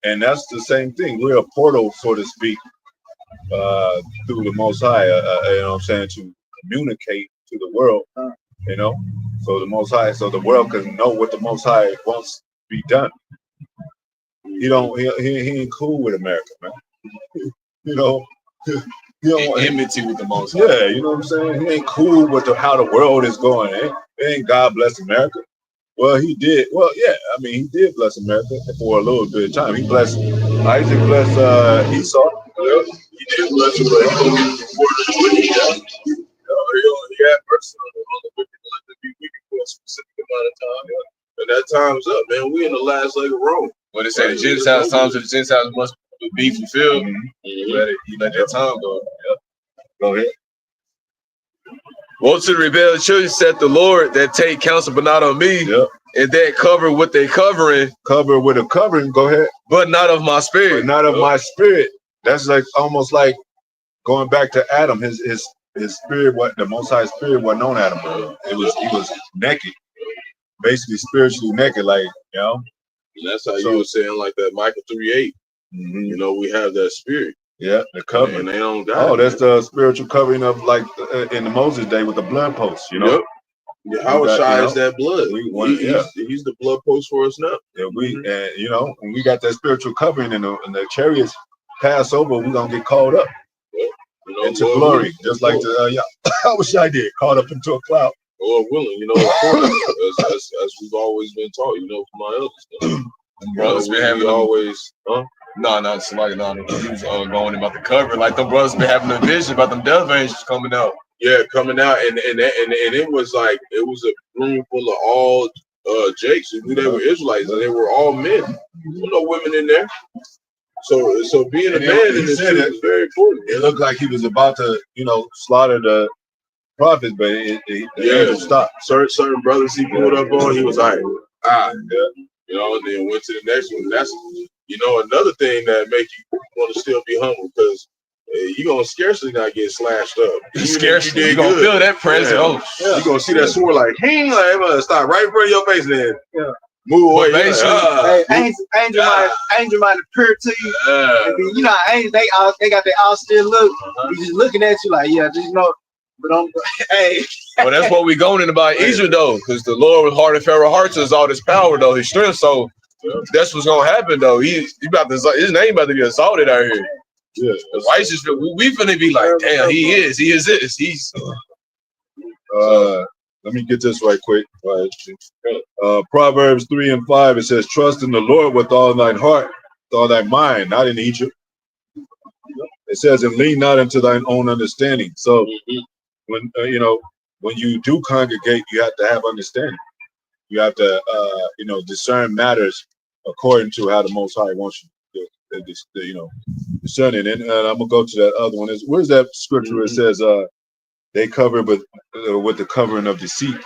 And that's the same thing. We're a portal, so to speak, through the Most High. You know what I'm saying, to communicate to the world. So the Most High, so the world can know what the Most High wants to be done. He ain't cool with America, man. He don't want enmity with the Most High. Yeah, you know what I'm saying? He ain't cool with how the world is going. It ain't God bless America. Well, he did. Well, yeah, I mean, he did bless America for a little bit of time. He blessed Isaac, blessed Esau. Yeah, he did bless him, but he don't get rewarded for what he got. He had mercy on the wicked, let them be wicked for a specific amount of time. Yeah. And that time's up, man. We in the last leg of Rome. When they say the Gentiles, times of the Gentiles must be fulfilled, you let that time go. Yep. Go ahead. Woe to the rebellious children, said the Lord, that take counsel, but not on me. Yep. And that cover what they covering. Cover with a covering, go ahead. But not of my spirit. But not of my spirit. That's like almost like going back to Adam. His spirit, the Most High spirit wasn't on Adam. He was naked. Basically spiritually naked, like, And that's how you were saying like that Micah 3:8. We have that spirit. Yeah, the covering. And they don't die. Oh, that's the spiritual covering of like in the Moses day with the blood post, Yep. Yahushua is that blood. He's the blood post for us now. Yeah, when we got that spiritual covering in the chariots PassOver, we're gonna get caught up into glory, just like I wish I did, caught up into a cloud. Lord willing, as we've always been taught, from my elders. Brothers been having always, it's like he was going about the cover. Like them brothers been having a vision about them death angels coming out. Yeah, coming out, and it was like it was a room full of all Jakes who knew they were Israelites, and they were all men. There were no women in there. So being a man in this is very important. It looked like he was about to, slaughter the prophets, but the angel stopped. Certain brothers he pulled up on, he was like, and then went to the next one. That's another thing that make you want to still be humble, because you're gonna scarcely not get slashed up. Scarcely, you're gonna feel that presence. You're gonna see that sword like, I'm gonna stop right in front of your face, then move away. Angel might appear to you. Angels, they got their austere look. He's just looking at you like, but well, that's what we going in about Israel though, because the Lord was hard and Pharaoh hearts is all this power though, his strength. So that's what's gonna happen though. He about to, his name about to get assaulted out here. Yeah, the righteous. We finna be like, damn, he is this. He's. Let me get this right quick. Proverbs 3:5. It says, "Trust in the Lord with all thine heart, with all thy mind, not in Egypt." It says, "And lean not into thine own understanding." So when when you do congregate, you have to have understanding. You have to discern matters according to how the Most High wants you to discern it. And I'm gonna go to that other one. Where's that scripture? It says they cover with the covering of deceit.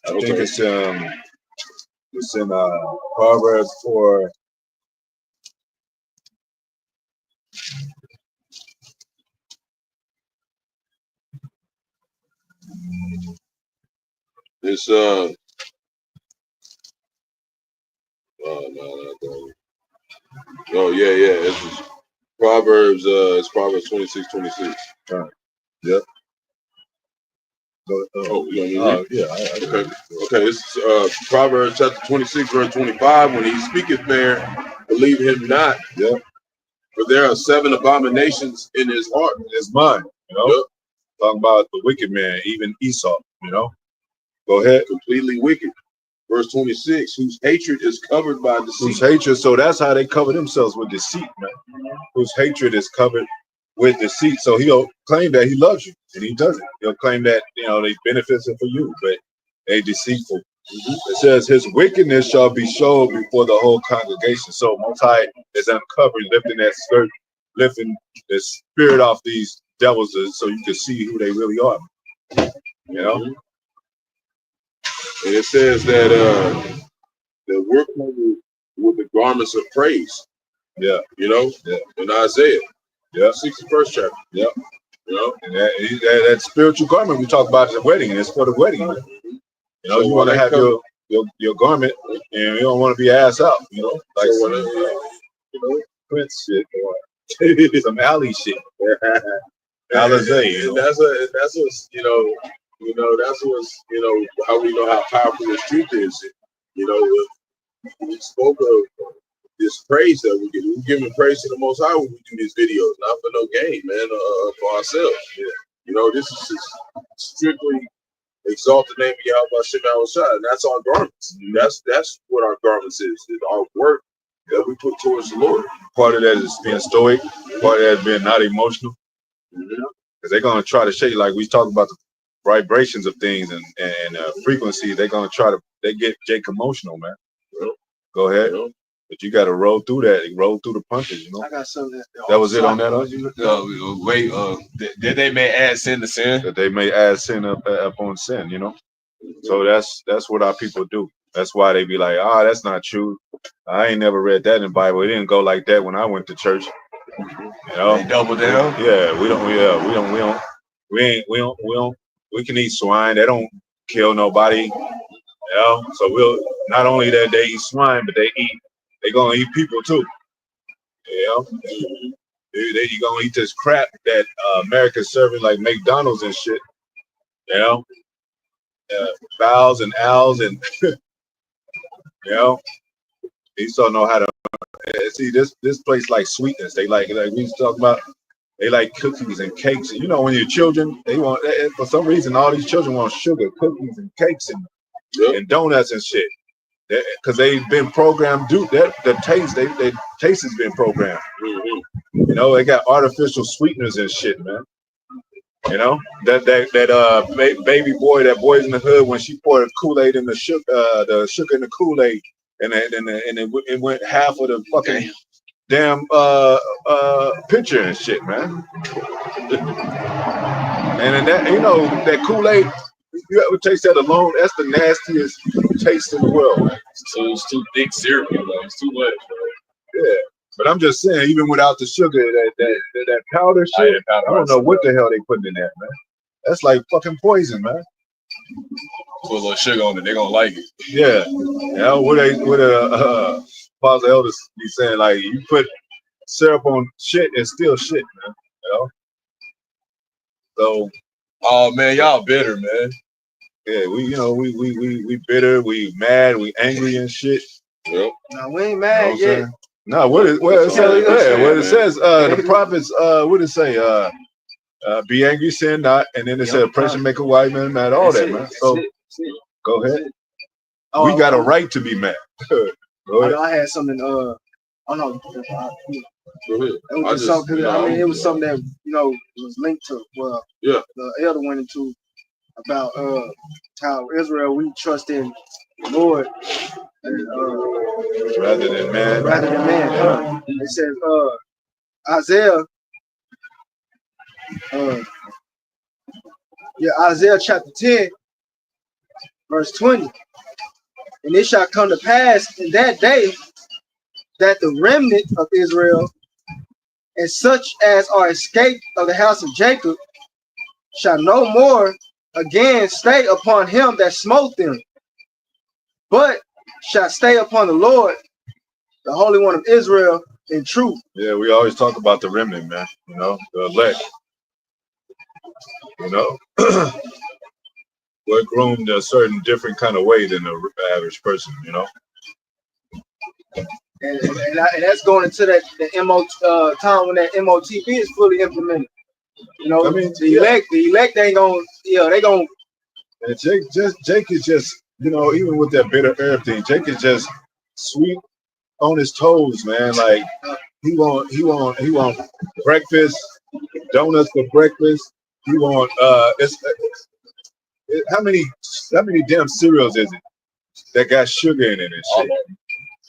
I think it's in Proverbs 4. It's oh yeah. It's Proverbs. It's Proverbs 26:26. Right. Yep. Yeah. Okay. It's Proverbs chapter 26, verse 25. When he speaketh there, believe him not. Yep. For there are 7 abominations in his heart. In his mind. You know. Yep. Talking about the wicked man, even Esau. You know. Go ahead. Completely wicked. Verse 26, whose hatred is covered by deceit. Whose hatred, so that's how they cover themselves, with deceit, man. Whose hatred is covered with deceit. So he'll claim that he loves you, and he doesn't. He'll claim that, you know, they benefits for you, but they deceitful. It says his wickedness shall be showed before the whole congregation. So Most High is uncovering, lifting that skirt, lifting the spirit off these devils, so you can see who they really are. You know. And it says that the work with the garments of praise. Yeah. You know. Yeah. In Isaiah. Yeah. 61st chapter. Yeah. You know. And that spiritual garment we talk about at the wedding, and it's for the wedding. Man. You know, so you want to have your garment, and you don't want to be ass out. You know, like so some Prince shit, some alley shit. Alizé, and that's what's that's what's how we know how powerful this truth is. You know, we spoke of this praise that we get. We're giving praise to the Most High when we do these videos, not for no gain, man, for ourselves. Yeah. You know, this is just strictly exalt the name of Yahweh Shem Shah, and that's our garments. That's what our garments is our work that we put towards the Lord. Part of that is being stoic. Part of that is being not emotional. Because they're gonna try to show you, like we talked about the vibrations of things and frequency. They're gonna try to get Jake emotional, man. Go ahead. But you got to roll through that. Roll through the punches, you know. I got something that was it on that. That they may add sin to sin. That they may add sin up on sin, you know. So that's what our people do. That's why they be like, that's not true. I ain't never read that in the Bible. It didn't go like that when I went to church. You know. They double down. Yeah, we can eat swine. They don't kill nobody. You know. So we'll not only that they eat swine, but they gonna eat people too. You know, they gonna eat this crap that America's serving, like McDonald's and shit. You know, fowls and owls and you know, these don't know how to see this place like sweetness. They like we was talking about. They like cookies and cakes. And you know, when your children, they want, for some reason, all these children want sugar, cookies and cakes and donuts and shit. Because they've been programmed. The taste has been programmed. You know, they got artificial sweeteners and shit, man. You know, that baby boy, that Boys in the Hood, when she poured Kool-Aid in the sugar in the Kool-Aid, and it went half of the fucking damn pitcher and shit, man. And then that, you know, that Kool-Aid, you ever taste that alone? That's the nastiest taste in the world, man. So it's too thick syrup, it's too much, bro. Yeah. But I'm just saying, even without the sugar, that powder shit, I don't know what the hell they putting in that, man. That's like fucking poison, man. Put a little sugar on it, they're gonna like it. Yeah. You know, what Father Elders be saying, like, you put syrup on shit and still shit, man. You know? So, oh man, y'all bitter, man. Yeah, we bitter, we mad, we angry and shit. Yep. No, we ain't mad yet. No, what it says, the prophets, what it say? Be angry, sin not, and then it said, oppression make a white man mad. All that, man. So go ahead. We got a right to be mad. I had something. Oh no. Go ahead. It was something. It was something that was linked to. Well, the elder went into about how Israel, we trust in the Lord rather than man. It says Isaiah. Isaiah chapter 10, verse 20. And it shall come to pass in that day that the remnant of Israel and such as are escaped of the house of Jacob shall no more again stay upon him that smote them, but shall stay upon the Lord, the Holy One of Israel, in truth. Yeah, we always talk about the remnant, man. You know, the elect. You know, we're groomed a certain different kind of way than the average person. You know. And that's going into that the MO time when that MOTB is fully implemented. You know, I mean, the elect ain't gonna, they gonna. And Jake is just, you know, even with that bitter herb thing, Jake is just sweet on his toes, man. Like he want breakfast, donuts for breakfast. He want how many damn cereals is it that got sugar in it and shit?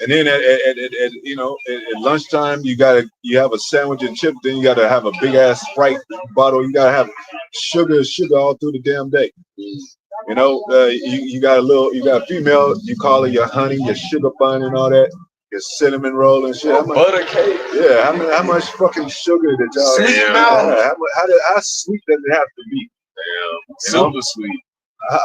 And then at you know at lunchtime you have a sandwich and chips. Then you gotta have a big ass Sprite bottle. You gotta have sugar all through the damn day. You know, you got a female. You call her your honey, your sugar bun, and all that. Your cinnamon roll and shit. Butter cake. Yeah, how much fucking sugar did y'all? Sweet mouth. How sweet does it have to be? Damn, super sweet.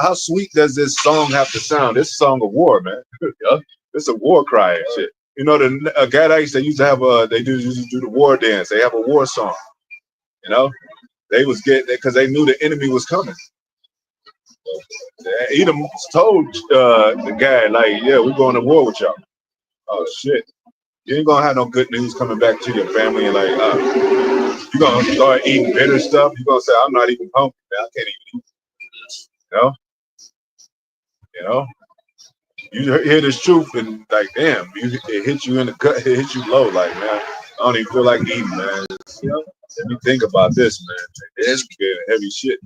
How sweet does this song have to sound? This song of war, man. Yeah. It's a war cry and shit. You know, the Gadites, they used to have used to do the war dance. They have a war song. You know, they was getting it because they knew the enemy was coming. Edom told the guy, like, yeah, we're going to war with y'all. Oh shit. You ain't gonna have no good news coming back to your family and like you're gonna start eating bitter stuff. You're gonna say, I'm not even hungry, man. I can't even eat. You know? You hear this truth and like, damn, it hits you in the gut, it hits you low, like, man, I don't even feel like eating, man. You know? Let me think about this, man. It's heavy shit.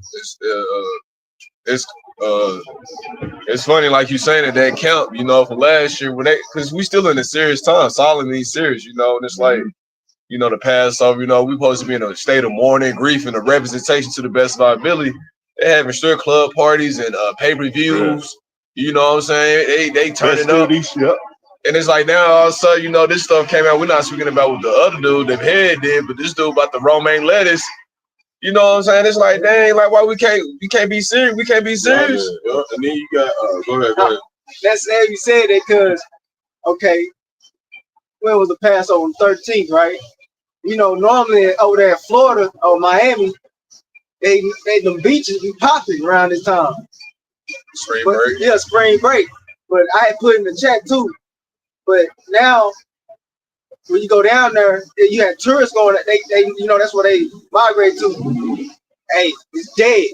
It's funny, like you saying at that camp, you know, from last year when because we still in a serious time, solemnly serious, you know, and it's like, you know, the Passover, you know, we supposed to be in a state of mourning, grief, and a representation to the best of our ability. They're having strip club parties and pay-per-views. You know what I'm saying? They turning up. And it's like now all of a sudden, you know, this stuff came out. We're not speaking about what the other dude, the head did, but this dude about the romaine lettuce. You know what I'm saying? It's like, dang, like why we can't be serious? We can't be serious. Yeah. And then you got go ahead. That's sad you said that because okay, when was the Passover? 13th, right? You know, normally over there in Florida or Miami, they them beaches be popping around this time. Spring break. Yeah, spring break. But I had put in the chat too. But now when you go down there, you had tourists going. They you know that's where they migrate to. Hey, it's dead.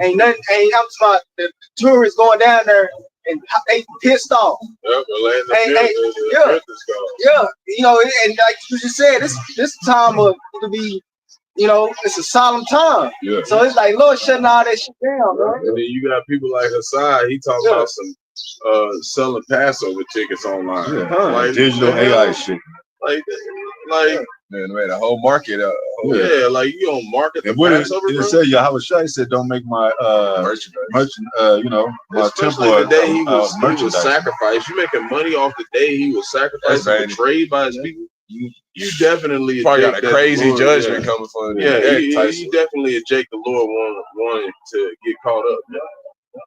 Ain't nothing. I'm talking about the tourists going down there and they pissed off. Yeah. You know, and like you just said, this time of to be. You know, it's a solemn time. Yeah. So it's like, Lord, shutting all that shit down, man. And then you got people like Hassai, he talking about some selling Passover tickets online. Yeah. Like Digital AI shit. Like Man, the whole market. Like you don't market the and what Passover, it said, Yahweh Shai said, don't make my you know, my especially temple the day he was sacrificed. You making money off the day he was sacrificed and betrayed by his people. You definitely probably got a crazy judgment coming from you definitely a Jake the Lord wanted to get caught up.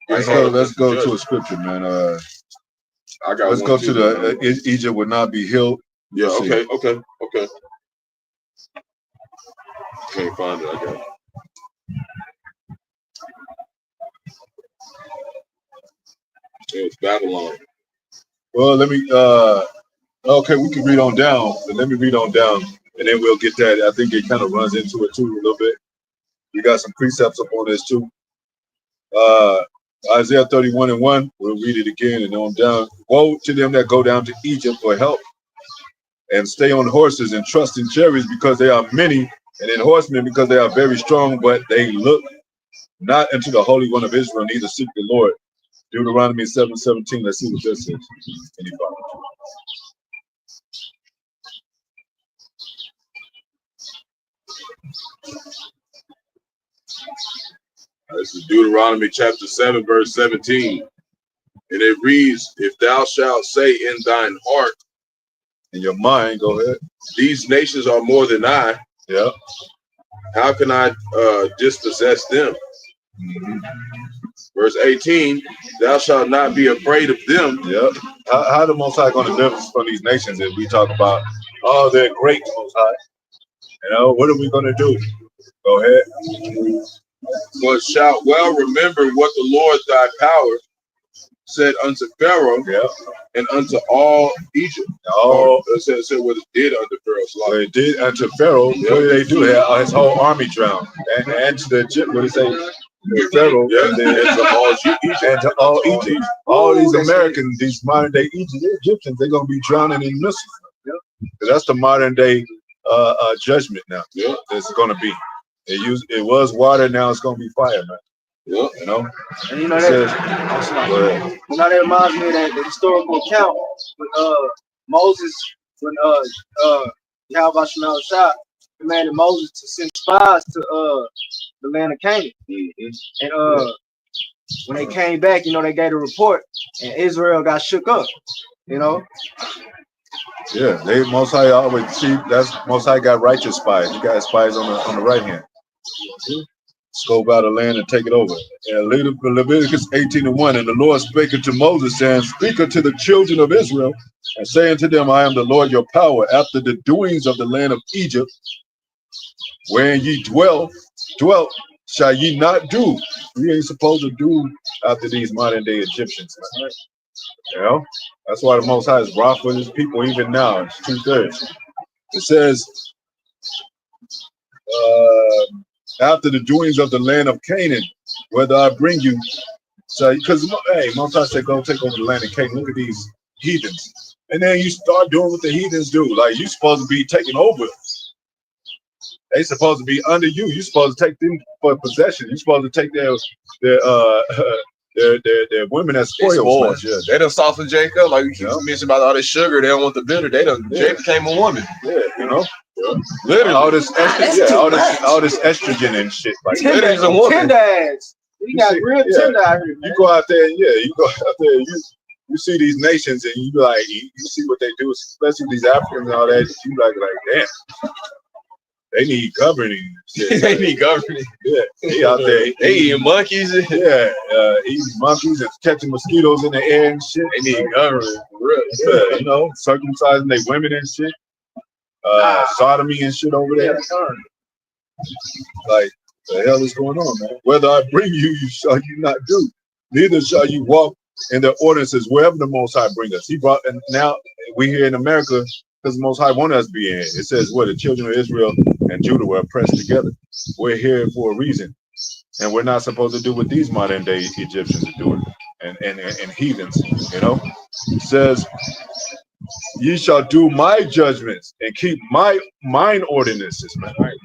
Let's go to a scripture, man. Let's go to the Egypt would not be healed. Yeah, okay. Can't find it, I got it. It's Babylon. Well, let me okay, we can read on down. But let me read on down, and then we'll get that. I think it kind of runs into it too a little bit. You got some precepts up on this too. Isaiah 31:1. We'll read it again and on down. Woe to them that go down to Egypt for help and stay on horses and trust in chariots because they are many, and in horsemen because they are very strong, but they look not unto the Holy One of Israel, neither seek the Lord. Deuteronomy 7:17. Let's see what this says. Anybody? This is Deuteronomy chapter 7, verse 17. And it reads, if thou shalt say in thine heart, in your mind, go ahead. These nations are more than I. Yeah. How can I dispossess them? Verse 18, thou shalt not be afraid of them. Yep. How the Most High going to deliver us from these nations if we talk about, oh, they're great, Most High? You know, what are we going to do? Go ahead. But shalt well remember what the Lord thy power said unto Pharaoh, and unto all Egypt. Oh, it said what it did unto Pharaoh's life. What it did unto Pharaoh, what did they do? His whole army drowned. And to the Egypt, what did he say? Pharaoh, and then to all Egypt. All these Americans, these modern day Egyptians, they're going to be drowning in missiles. That's the modern day judgment now. It's going to be. It was water, now it's going to be fire, man. You know? And you know that reminds me of that historical account with Moses when Yahweh Shah commanded Moses to send spies to the land of Canaan. And when they came back, you know, they gave a report and Israel got shook up, you know. Yeah, they Most High always see that's Most High got righteous spies. He got spies on the right hand. Scope out the land and take it over. And Leviticus 18:1, and the Lord spake unto Moses, saying, speak unto the children of Israel, and say unto them, I am the Lord your power, after the doings of the land of Egypt, wherein ye dwelt, shall ye not do. We ain't supposed to do after these modern day Egyptians. Right? You know, that's why the Most High is rough with his people even now. It's 2/3. It says, after the doings of the land of Canaan, whether I bring you. So, because, hey, Most High said, go take over the land of Canaan. Look at these heathens. And then you start doing what the heathens do. Like, you're supposed to be taking over. They supposed to be under you. You're supposed to take them for possession. You're supposed to take their women as spoils. Yeah. They done soften Jacob. Like you mentioned about all this sugar. They don't want the bitter. They done Jacob became a woman. Yeah, you know. Literally. All this estrogen, all this estrogen and shit. Like Tender, a woman. Tender ass. We got real tender out here. You go out there, you go out there, you see these nations and you be like, you see what they do, especially these Africans and all that. You like damn. They need governing. They need governing. Yeah, they out there. They eating monkeys. Yeah, eating monkeys and catching mosquitoes in the air and shit. They need governing. For real. Yeah, you know, circumcising their women and shit. Sodomy and shit over there. Like, the hell is going on, man? Whether I bring you, shall you not do. Neither shall you walk in the ordinances wherever the Most High bring us. He brought, and now we here in America, because the Most High wanted us to be in. It says, the children of Israel and Judah were oppressed together. We're here for a reason. And we're not supposed to do what these modern day Egyptians are doing and heathens, you know? It says, ye shall do my judgments and keep mine ordinances, man. Right?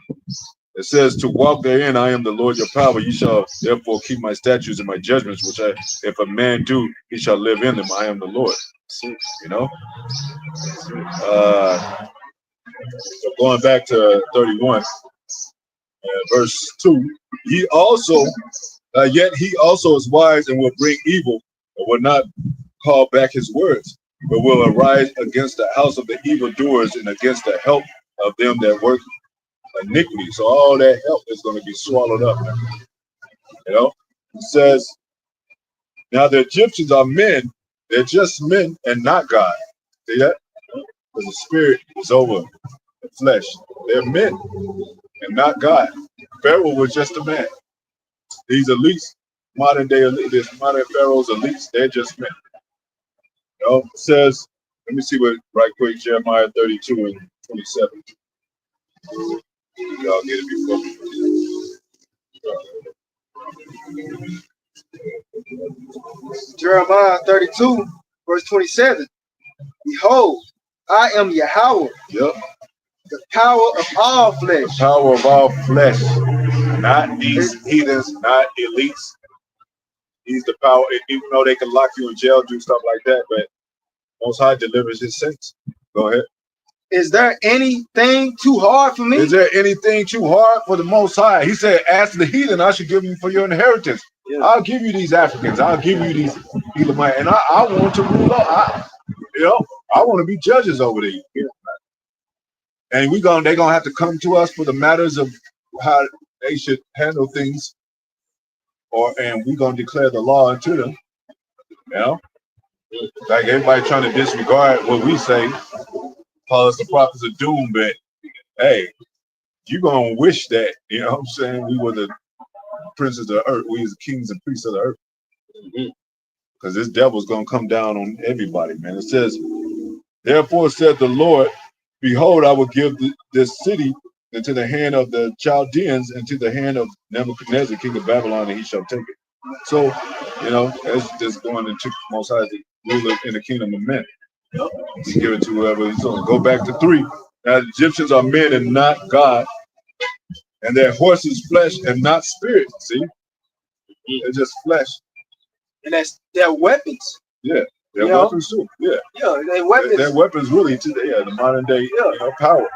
It says to walk therein, I am the Lord your power. Ye shall therefore keep my statutes and my judgments, which if a man do, he shall live in them. I am the Lord. You know? So going back to 31, verse 2, he also, yet he also is wise and will bring evil, and will not call back his words, but will arise against the house of the evildoers and against the help of them that work iniquity. So all that help is going to be swallowed up. You know, it says, now the Egyptians are men, they're just men and not God. See that? Because the spirit is over the flesh. They're men and not God. Pharaoh was just a man. These elites, modern day elites, modern Pharaoh's elites, they're just men. You know, it says, let me see what right quick, Jeremiah 32 and 27. Y'all get it before me. Jeremiah 32, verse 27. Behold, I am Yahweh. Yep. The power of all flesh. The power of all flesh. Not these heathens, not elites. He's the power, even though they can lock you in jail, do stuff like that, but Most High delivers his saints. Go ahead. Is there anything too hard for me? Is there anything too hard for the Most High? He said, ask the heathen, I should give you for your inheritance. Yeah. I'll give you these Africans. I'll give you these Edomites. And I want to rule up. I want to be judges over there. Yeah. And they're going to have to come to us for the matters of how they should handle things and we're gonna declare the law unto them. You know, like everybody trying to disregard what we say, call us the prophets of doom, but hey, you gonna wish that, you know what I'm saying, we were the princes of the earth, we was the kings and priests of the earth. Because this devil's gonna come down on everybody, man. It says, therefore said the Lord, behold, I will give this city into the hand of the Chaldeans and to the hand of Nebuchadnezzar, king of Babylon, and he shall take it. So, you know, that's just going into Most High to rule in the kingdom of men. He give it to whoever he's on. Go back to 3. Now the Egyptians are men and not God, and their horses flesh and not spirit. See, they're just flesh. And that's their weapons. Yeah, their weapons too. Yeah, their weapons. Their weapons really to the modern day, power.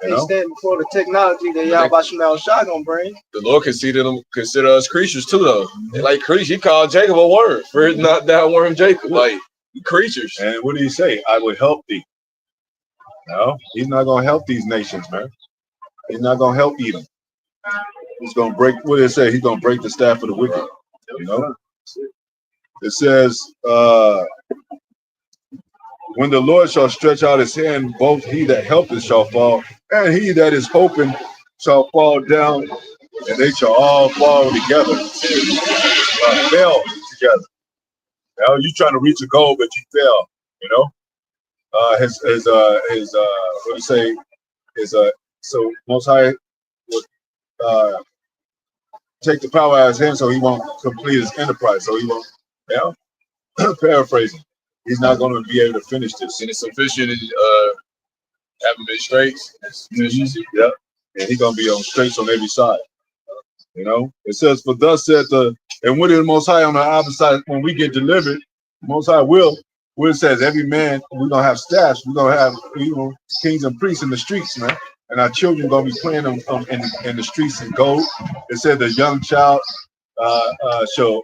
They stand before the technology that Yahweh Shemel Shah gonna bring. The Lord consider us creatures too, though. They like creatures. He called Jacob a worm for not that worm Jacob. Like creatures. And what did he say? I will help thee. No, he's not gonna help these nations, man. He's not gonna help Edom. He's gonna break. What did it say? He's gonna break the staff of the wicked. You know. It says, when the Lord shall stretch out his hand, both he that helpeth shall fall, and he that is hoping shall fall down, and they shall all fall together. Fail together. Now you trying to reach a goal, but you fail. You know. What do you say? So Most High would take the power out of his hand, so he won't complete his enterprise. So he won't. Yeah. Paraphrasing. He's not going to be able to finish this. And it's sufficient having been straights. Yeah. And he's going to be on straights on every side. You know, it says, for thus said and when the Most High on the opposite side, when we get delivered, Most High will. Where it says every man, we're gonna have staffs, we're gonna have kings and priests in the streets, man. And our children gonna be playing in the streets in gold. It said the young child shall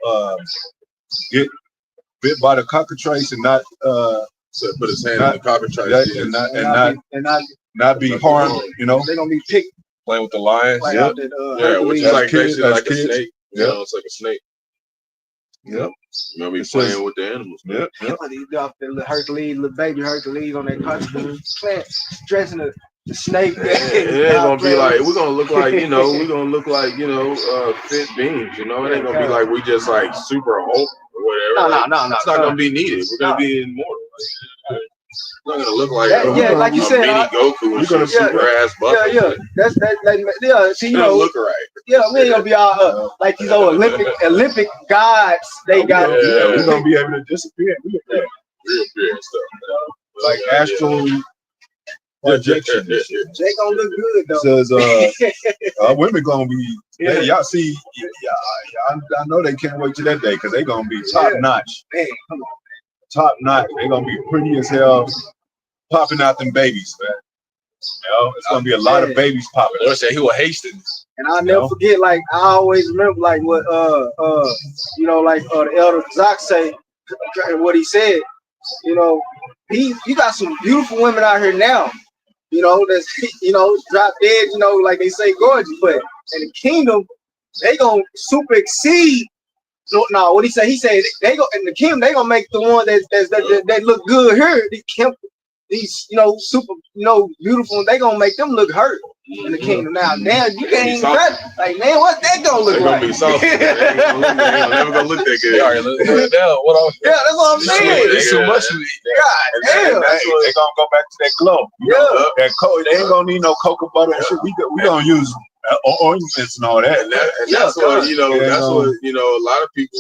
get bit by the cockatrice and not put his hand in the cockatrice and not be harmed. You know, they're gonna be picked playing with the lions. Which is like basically like a snake. You know, it's like a snake. Yep. You know, be playing with the animals. Yep. The Hercules, little baby Hercules on that country, dressing the snake. It ain't gonna be like we're gonna look like we're gonna look like fit beings. You know, it ain't gonna be like we just like super hope or whatever. No. It's not gonna be needed. We're gonna be immortal. We're not gonna look like like you said, mini Goku and shit, super ass butt. That's See, look right. Yeah, we ain't gonna be all like these old Olympic gods. They got. We're gonna be able to disappear. Real and stuff. Like astral projection. They gonna look good though. Says women gonna be. Hey, y'all see? I know they can't wait till that day because they gonna be top notch. Man, come on. Top notch. They're gonna be pretty as hell, popping out them babies, man. It's gonna be a lot of babies popping. Lord said he will hasten. And I'll never forget, like I always remember, like what the elder Zach say, what he said. You got some beautiful women out here now. That's drop dead. Like they say, gorgeous. But in the kingdom, they gonna super exceed. No, what he said? He said they go in the kingdom. They gonna make the one that look good here. These super beautiful. They gonna make them look hurt in the kingdom. Now you can't even like, man, what that gonna look like? Gonna be soft. They never gonna look that good. Yeah, that's what I'm saying. It's too much of it. God damn. They gonna go back to that glow. They ain't gonna need no cocoa butter and shit. We gonna use ointments and all that. And that's what that's what a lot of people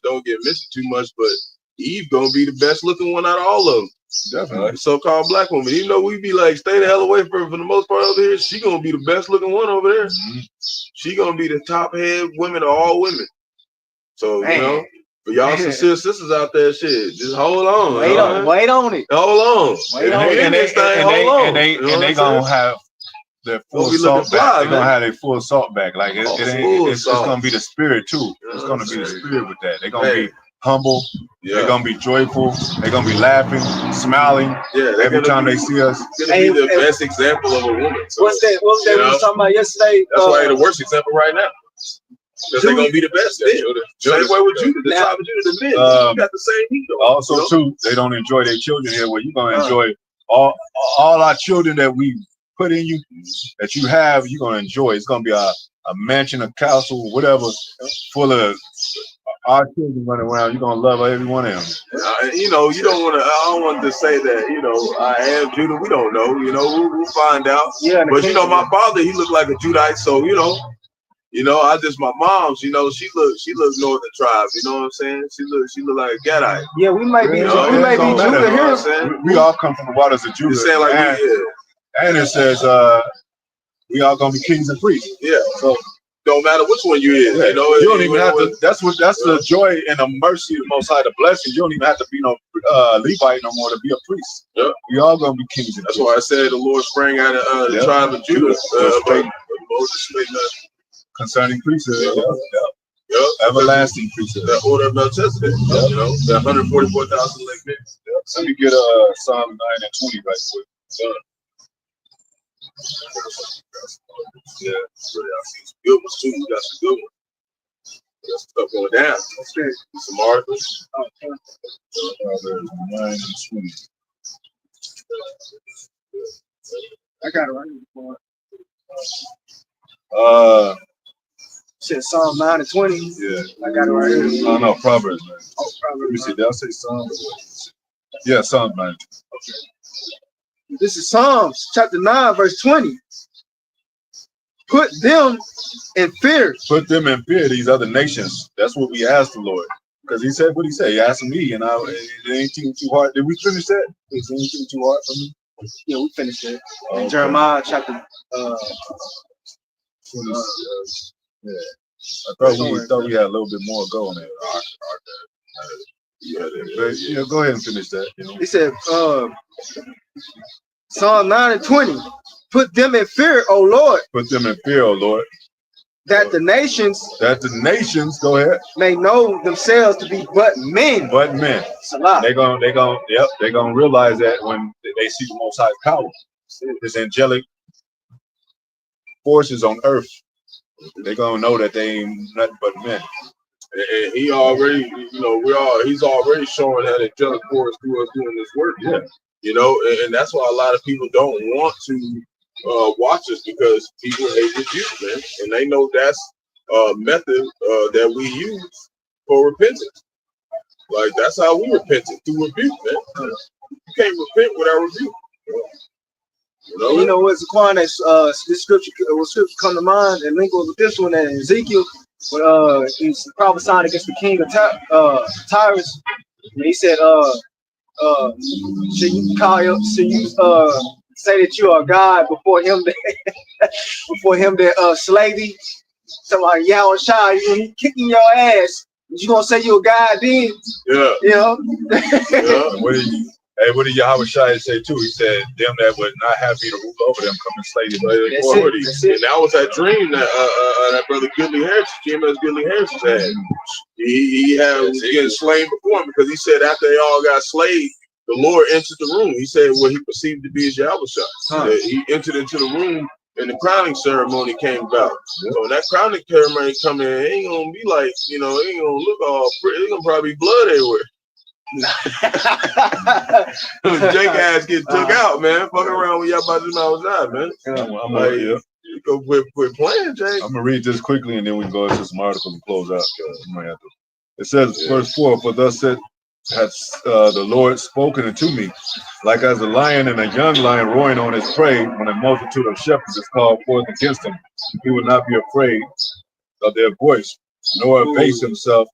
don't get mentioned too much, but Eve gonna be the best looking one out of all of them. Definitely. So-called black woman. Even though we be like, stay the hell away from her for the most part over here, she gonna be the best looking one over there. She gonna be the top head women of all women. So for y'all sincere sisters out there, shit, just hold on. Wait on it. Hold on. And they gonna have their full salt back. They're gonna have their full salt back. Like it's gonna be the spirit too. It's gonna be the spirit with that. They're gonna be humble. They're gonna be joyful. They're gonna be laughing, smiling. Every time they see us. It's gonna be the best example of a woman. So, What was that we was talking about yesterday? That's why the worst example right now. Because they're gonna be the best. Same way with Judah. The tribe of Judah, the men. You got the same heat though. Also, too, they don't enjoy their children here. Where you're gonna enjoy all our children that we put in you, that you have. You're gonna enjoy. It's gonna be a mansion, a castle, whatever, full of our children running around. You're gonna love every one of them. You know, you don't want to. I don't want to say that. You know, I am Judah. We don't know. You know, we'll find out. Yeah, but you know, my father, he looked like a Judite. So you know, I just my mom's. You know, she looked northern tribe. You know what I'm saying? She look like a Gadite. Yeah, we might be. Yeah, we may be don't matter, Judah you know here. what I'm saying? We all come from the waters of Judah. You're saying like and it says we all gonna be kings and priests. Yeah. So don't matter which one you is. Yeah. You know, you don't even have to. That's the joy and the mercy of the Most High, the blessing. You don't even have to be no Levite no more to be a priest. Yep. We all gonna be kings and That's priests. why I said the Lord sprang out of the tribe of Judah. Moses spake nothing concerning priesthood. Yep. Everlasting priesthood. The order of Melchizedek. Yep. You know, the 144,000 like this. Yep. Let me get Psalm 9 and 20 right quick. Yeah. So y'all see some good ones too. You got some good ones. Got some stuff going down. Okay. Some articles. Proverbs 9 and 20. I got it right here. Said Psalm 9 and 20. Yeah. I got it right here. No, Proverbs 9. Oh, Proverbs. Let me see. Did I say Psalm? Yeah, Psalm 9. Okay. This is Psalms chapter 9, verse 20. Put them in fear. Put them in fear, these other nations. That's what we asked the Lord. Because he said what he said. He asked me, and it ain't too hard. Did we finish that? Is anything too hard for me? Yeah, we finished it. Okay. Jeremiah chapter yeah. I thought we had a little bit more going there. Yeah, go ahead and finish that. You know? He said, Psalm 9 and 20. Put them in fear, O Lord. Put them in fear, O Lord. That the nations. Go ahead. May know themselves to be but men. But men. Salah. They're gonna realize that when they see the Most High's power, this angelic forces on earth. They're gonna know that they ain't nothing but men. And he already, you know, he's already showing that angelic force through us doing this work. Yeah. You know, and that's why a lot of people don't want to watch us, because people hate the Jews, man, and they know that's a method that we use for repentance. Like that's how we repented, through rebuke, man. You can't repent without rebuke. You know what's the Quran? This scripture come to mind and link with this one in Ezekiel, when he's prophesying against the king of Tyrus, and he said, should you say that you are God before him that slay thee? So like Yahweh Shai, he kicking your ass. You gonna say you're a God then? Yeah. You know? Yeah. What did Yahweh Shai say too? He said, them that would not have me to rule over them come and slay them. And that was that dream that that brother Goodley Harris, GMS Goodley Harris had. He was getting slain before him, because he said after they all got slayed, the Lord entered the room. He said what he perceived to be his Yahweh Shai. He entered into the room and the crowning ceremony came about. So when that crowning ceremony come in, it ain't gonna be like, you know, it ain't gonna look all pretty. It's gonna probably be blood everywhere. Jake ass get took out, man. Fucking around with y'all about this outside, man. I'm like, you go quit playing, Jake. I'm gonna read this quickly and then we can go into some articles and close out. It says, verse 4, for thus said has the Lord spoken unto me, like as a lion and a young lion roaring on his prey, when a multitude of shepherds is called forth against him, he will not be afraid of their voice, nor abase himself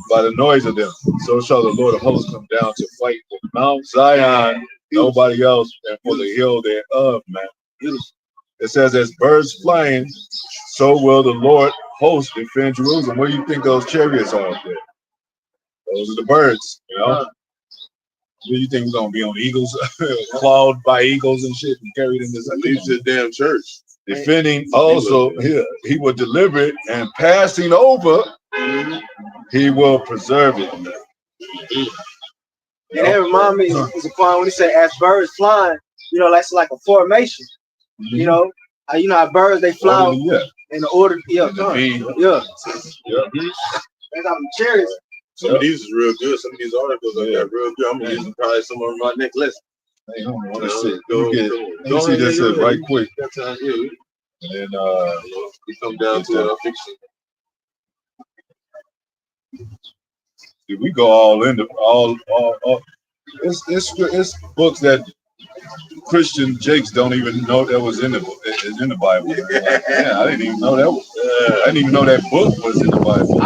by the noise of them. So shall the Lord of hosts come down to fight for Mount Zion, nobody else, and for the hill thereof, man. It says, as birds flying, so will the Lord host defend Jerusalem. Where do you think those chariots are up there? Those are the birds, you know. Do you think we're gonna be on eagles, clawed by eagles and shit, and carried in this? Leaves the damn church. Defending also, he will deliver it, and passing over, he will preserve it. And that reminds me of the Quran when he said, as birds flying, you know, that's like a formation. You know how birds they fly In the order, yeah, And the B. yeah. Yeah. They got them cherries. Some of these is real good. Some of these articles are real good. I'm gonna use them probably some of my next lesson. Hey, hold on, let's see. Go Let me see this right quick. And And we come down to fiction. we go all into all. It's books that Christian Jakes don't even know that was in the Bible. Like, yeah, I didn't even know that. I didn't even know that book was in the Bible.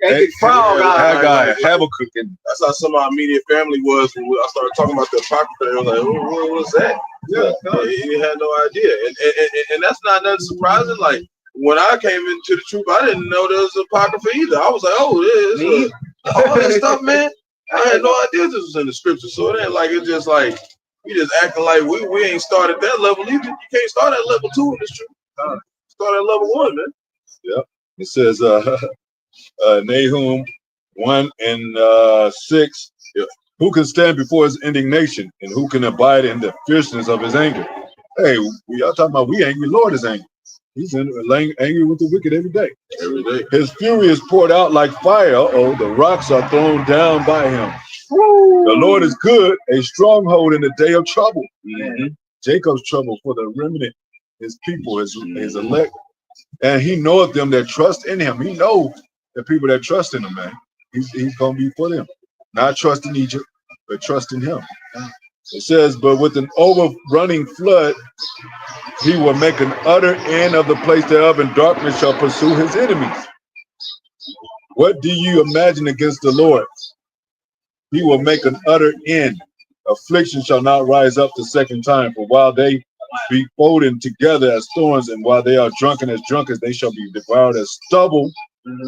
Haggai, Habakkuk, and that's how some of our immediate family was when I started talking about the Apocrypha. They were like, what was that? Yeah, he had no idea. And that's not nothing surprising. Like, when I came into the truth, I didn't know there was Apocrypha either. I was like, oh, this all that stuff, man. I had no idea this was in the scripture. So it ain't like it's just like we just acting like we ain't started that level either. You can't start at level 2 in this truth. Start at level 1, man. Yep. It says Nahum 1:6. Yep. Who can stand before his indignation, and who can abide in the fierceness of his anger? Hey, y'all talking about we angry? Lord is angry. He's angry with the wicked every day. Every day. His fury is poured out like fire. Oh, the rocks are thrown down by him. Woo. The Lord is good, a stronghold in the day of trouble. Mm-hmm. Jacob's trouble for the remnant, his people, his elect. And he knoweth them that trust in him. He knows the people that trust in him, man. He's going to be for them. Not trust in Egypt, but trust in him. It says, but with an overrunning flood, he will make an utter end of the place thereof, and darkness shall pursue his enemies. What do you imagine against the Lord? He will make an utter end. Affliction shall not rise up the second time, for while they be folded together as thorns, and while they are drunken as drunkards, they shall be devoured as stubble,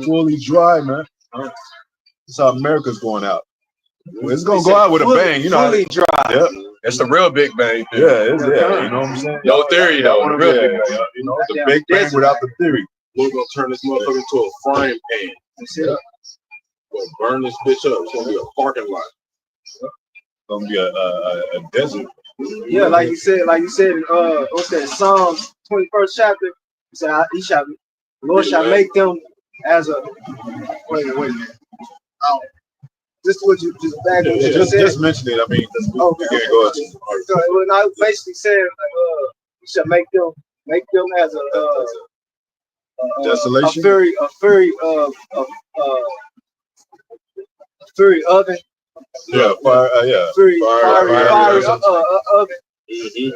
fully dry, man. That's how America's going out. It's gonna go out with a bang, you know. Fully dry. Yeah. It's the real big bang. Yeah, it's you know what I'm saying? No theory though. The real big bang. You know, the big bang without the theory. We're gonna turn this motherfucker into a frying pan. Yeah. We'll burn this bitch up. It's gonna be a parking lot. It's gonna be a desert. Yeah, like you said, what's that? Psalms 21st chapter. He said, the Lord shall make them as a wait a minute. This is what you just back what you just said. Just mention it. I mean, okay. Go so when I basically said, you shall make them as a desolation, a fiery oven. Yeah, fire. Fiery oven. Mm-hmm.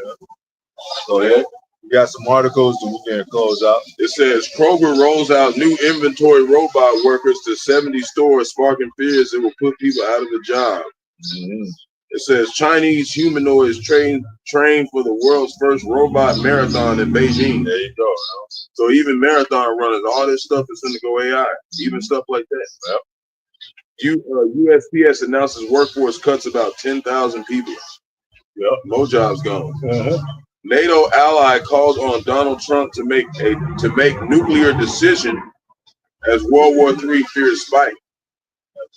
So yeah, we got some articles and we can close out. It says Kroger rolls out new inventory robot workers to 70 stores, sparking fears it will put people out of a job. Mm-hmm. It says Chinese humanoids trained for the world's first robot marathon in Beijing. There you go. So even marathon runners, all this stuff is going to go AI, even stuff like that. Yep. USPS announces workforce cuts about 10,000 people. Yep, no jobs gone. NATO ally calls on Donald Trump to make nuclear decision as World War III fears spike.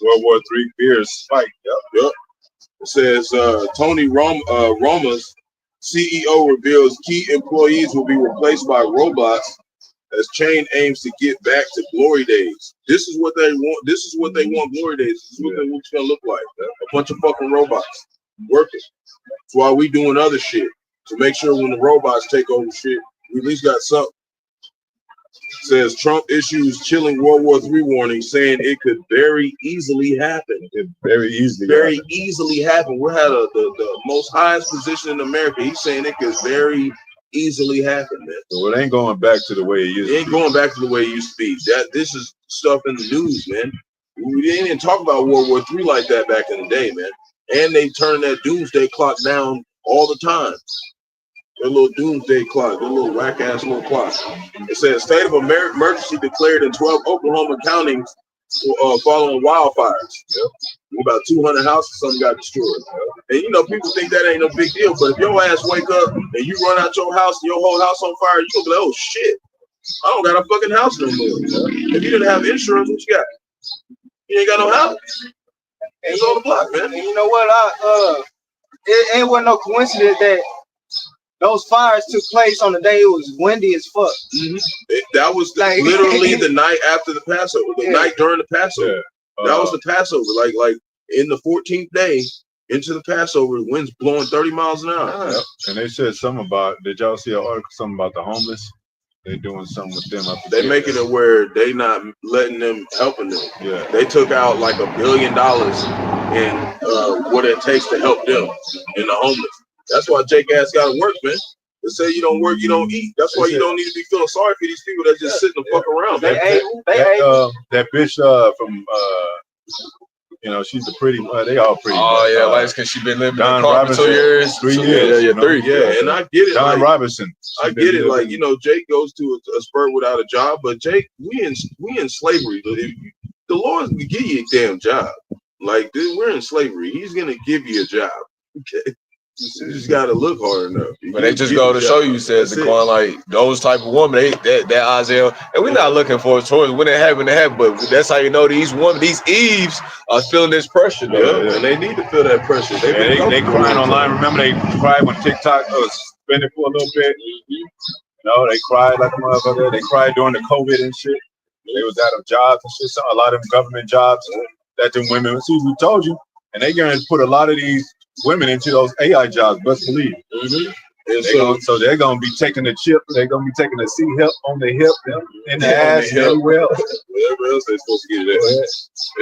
World War III fears spike. Yep. It says Tony Roma's CEO reveals key employees will be replaced by robots as chain aims to get back to glory days. This is what they want. This is what they want glory days. This is what it's gonna look like. A bunch of fucking robots working. That's why we doing other shit to make sure when the robots take over shit, we at least got something. Says Trump issues chilling World War III warning, saying it could very easily happen. Very easily happen. We're at the most highest position in America. He's saying it could very easily happen, man. So it ain't going back to the way it used to be. It ain't going back to the way it used to be. This is stuff in the news, man. We didn't even talk about World War III like that back in the day, man. And they turn that doomsday clock down all the time. Their little doomsday clock, their little whack-ass little clock. It says state of emergency declared in 12 Oklahoma counties following wildfires. Yep. About 200 houses, something got destroyed. And you know, people think that ain't no big deal, but if your ass wake up and you run out your house and your whole house on fire, you gonna be like, oh shit, I don't got a fucking house no more. If you didn't have insurance, what you got? You ain't got no house. It's on the block, man. And you know what? It wasn't no coincidence that Those fires took place on the day it was windy as fuck. That was Like- literally the night after the Passover, the Yeah. night during the Passover. Yeah. That was the Passover. Like in the 14th day into the Passover, the wind's blowing 30 miles an hour. Yep. And they said something about. Did y'all see an article? Something about the homeless. They doing something with them. They making it where they not letting them, helping them. Yeah. They took out like $1 billion in what it takes to help them and the homeless. That's why Jake ass got to work, man. They say you don't work, you don't eat. That's why you don't need to be feeling sorry for these people that just sitting the fuck around. They Man. That bitch from you know, she's a pretty. They all pretty. Oh yeah, like because she been living Don in the car for 2 years. 3 years. Yeah, you know? 3. Yeah, and I get it. Don Like, Robinson. I get it. Like, you know, Jake goes to a spurt without a job, but Jake, we in slavery. The Lord's gonna give you a damn job. Like, dude, we're in slavery. He's gonna give you a job. Okay. You just gotta look hard enough. But they just go to show you, says the coin, like those type of women, that Isaiah, and we're not looking for it towards when it happened, but that's how you know these women, these Eves are feeling this pressure, though. Yeah, and they need to feel that pressure. They crying online. Remember they cried when TikTok was suspended for a little bit. You know, they cried like a motherfucker. They cried during the COVID and shit. They was out of jobs and shit. So a lot of them government jobs that them women. See, we told you, and they gonna put a lot of these women into those AI jobs. Best believe. And so they're gonna be taking the chip. They're gonna be taking the C-hip on the hip, in the ass, everywhere else. Wherever else they're supposed to get it at.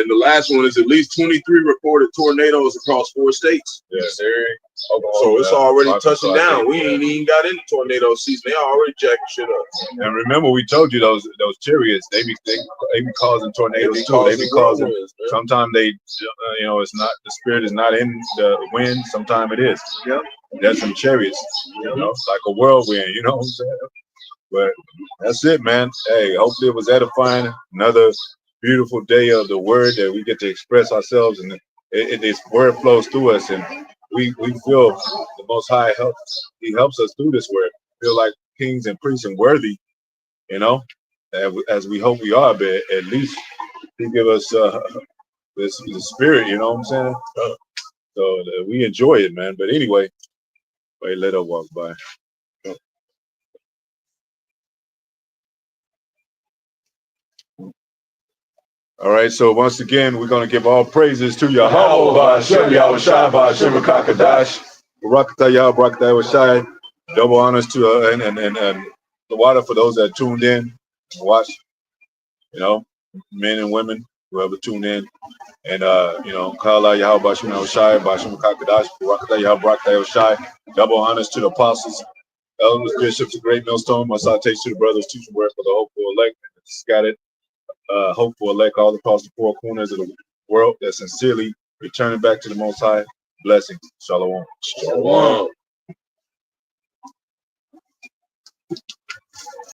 And the last one is at least 23 reported tornadoes across 4 states. Yeah, so it's already touching down. We ain't even got into tornado season. They already jacking shit up. And remember, we told you those chariots. They be causing tornadoes too. They be causing. Sometimes they, you know, it's not the spirit is not in the wind. Sometimes it is. Yep. There's some chariots. You know, like a whirlwind. You know what I'm saying? But that's it, man. Hey, hopefully it was edifying. Another beautiful day of the word that we get to express ourselves, and this word flows through us, and we feel the Most High helps. He helps us through this word. Feel like kings and priests and worthy, you know, as we hope we are. But at least He give us this the spirit. You know what I'm saying? So we enjoy it, man. But anyway, wait, let her walk by. All right, so once again, we're going to give all praises to Yahweh, Hashem, Yahweh Shai, Hashem, Rakakadash, Barakatah, Yahweh, Barakatah, Yahweh Shai. Double honors to and the water for those that tuned in and watched, you know, men and women, whoever tuned in. And, you know, Kala, Yahweh, Hashem, Yahweh Shai, Hashem, Rakakadash, Barakatah, Yahweh, Barakatah, Yahweh Shai. Double honors to the apostles, elders, bishops, a great millstone. My salutation to the brothers, teaching word for the hopeful elect, scattered. Hopeful elect all across the 4 corners of the world that sincerely returning back to the Most High. Blessings. Shalom. Shalom.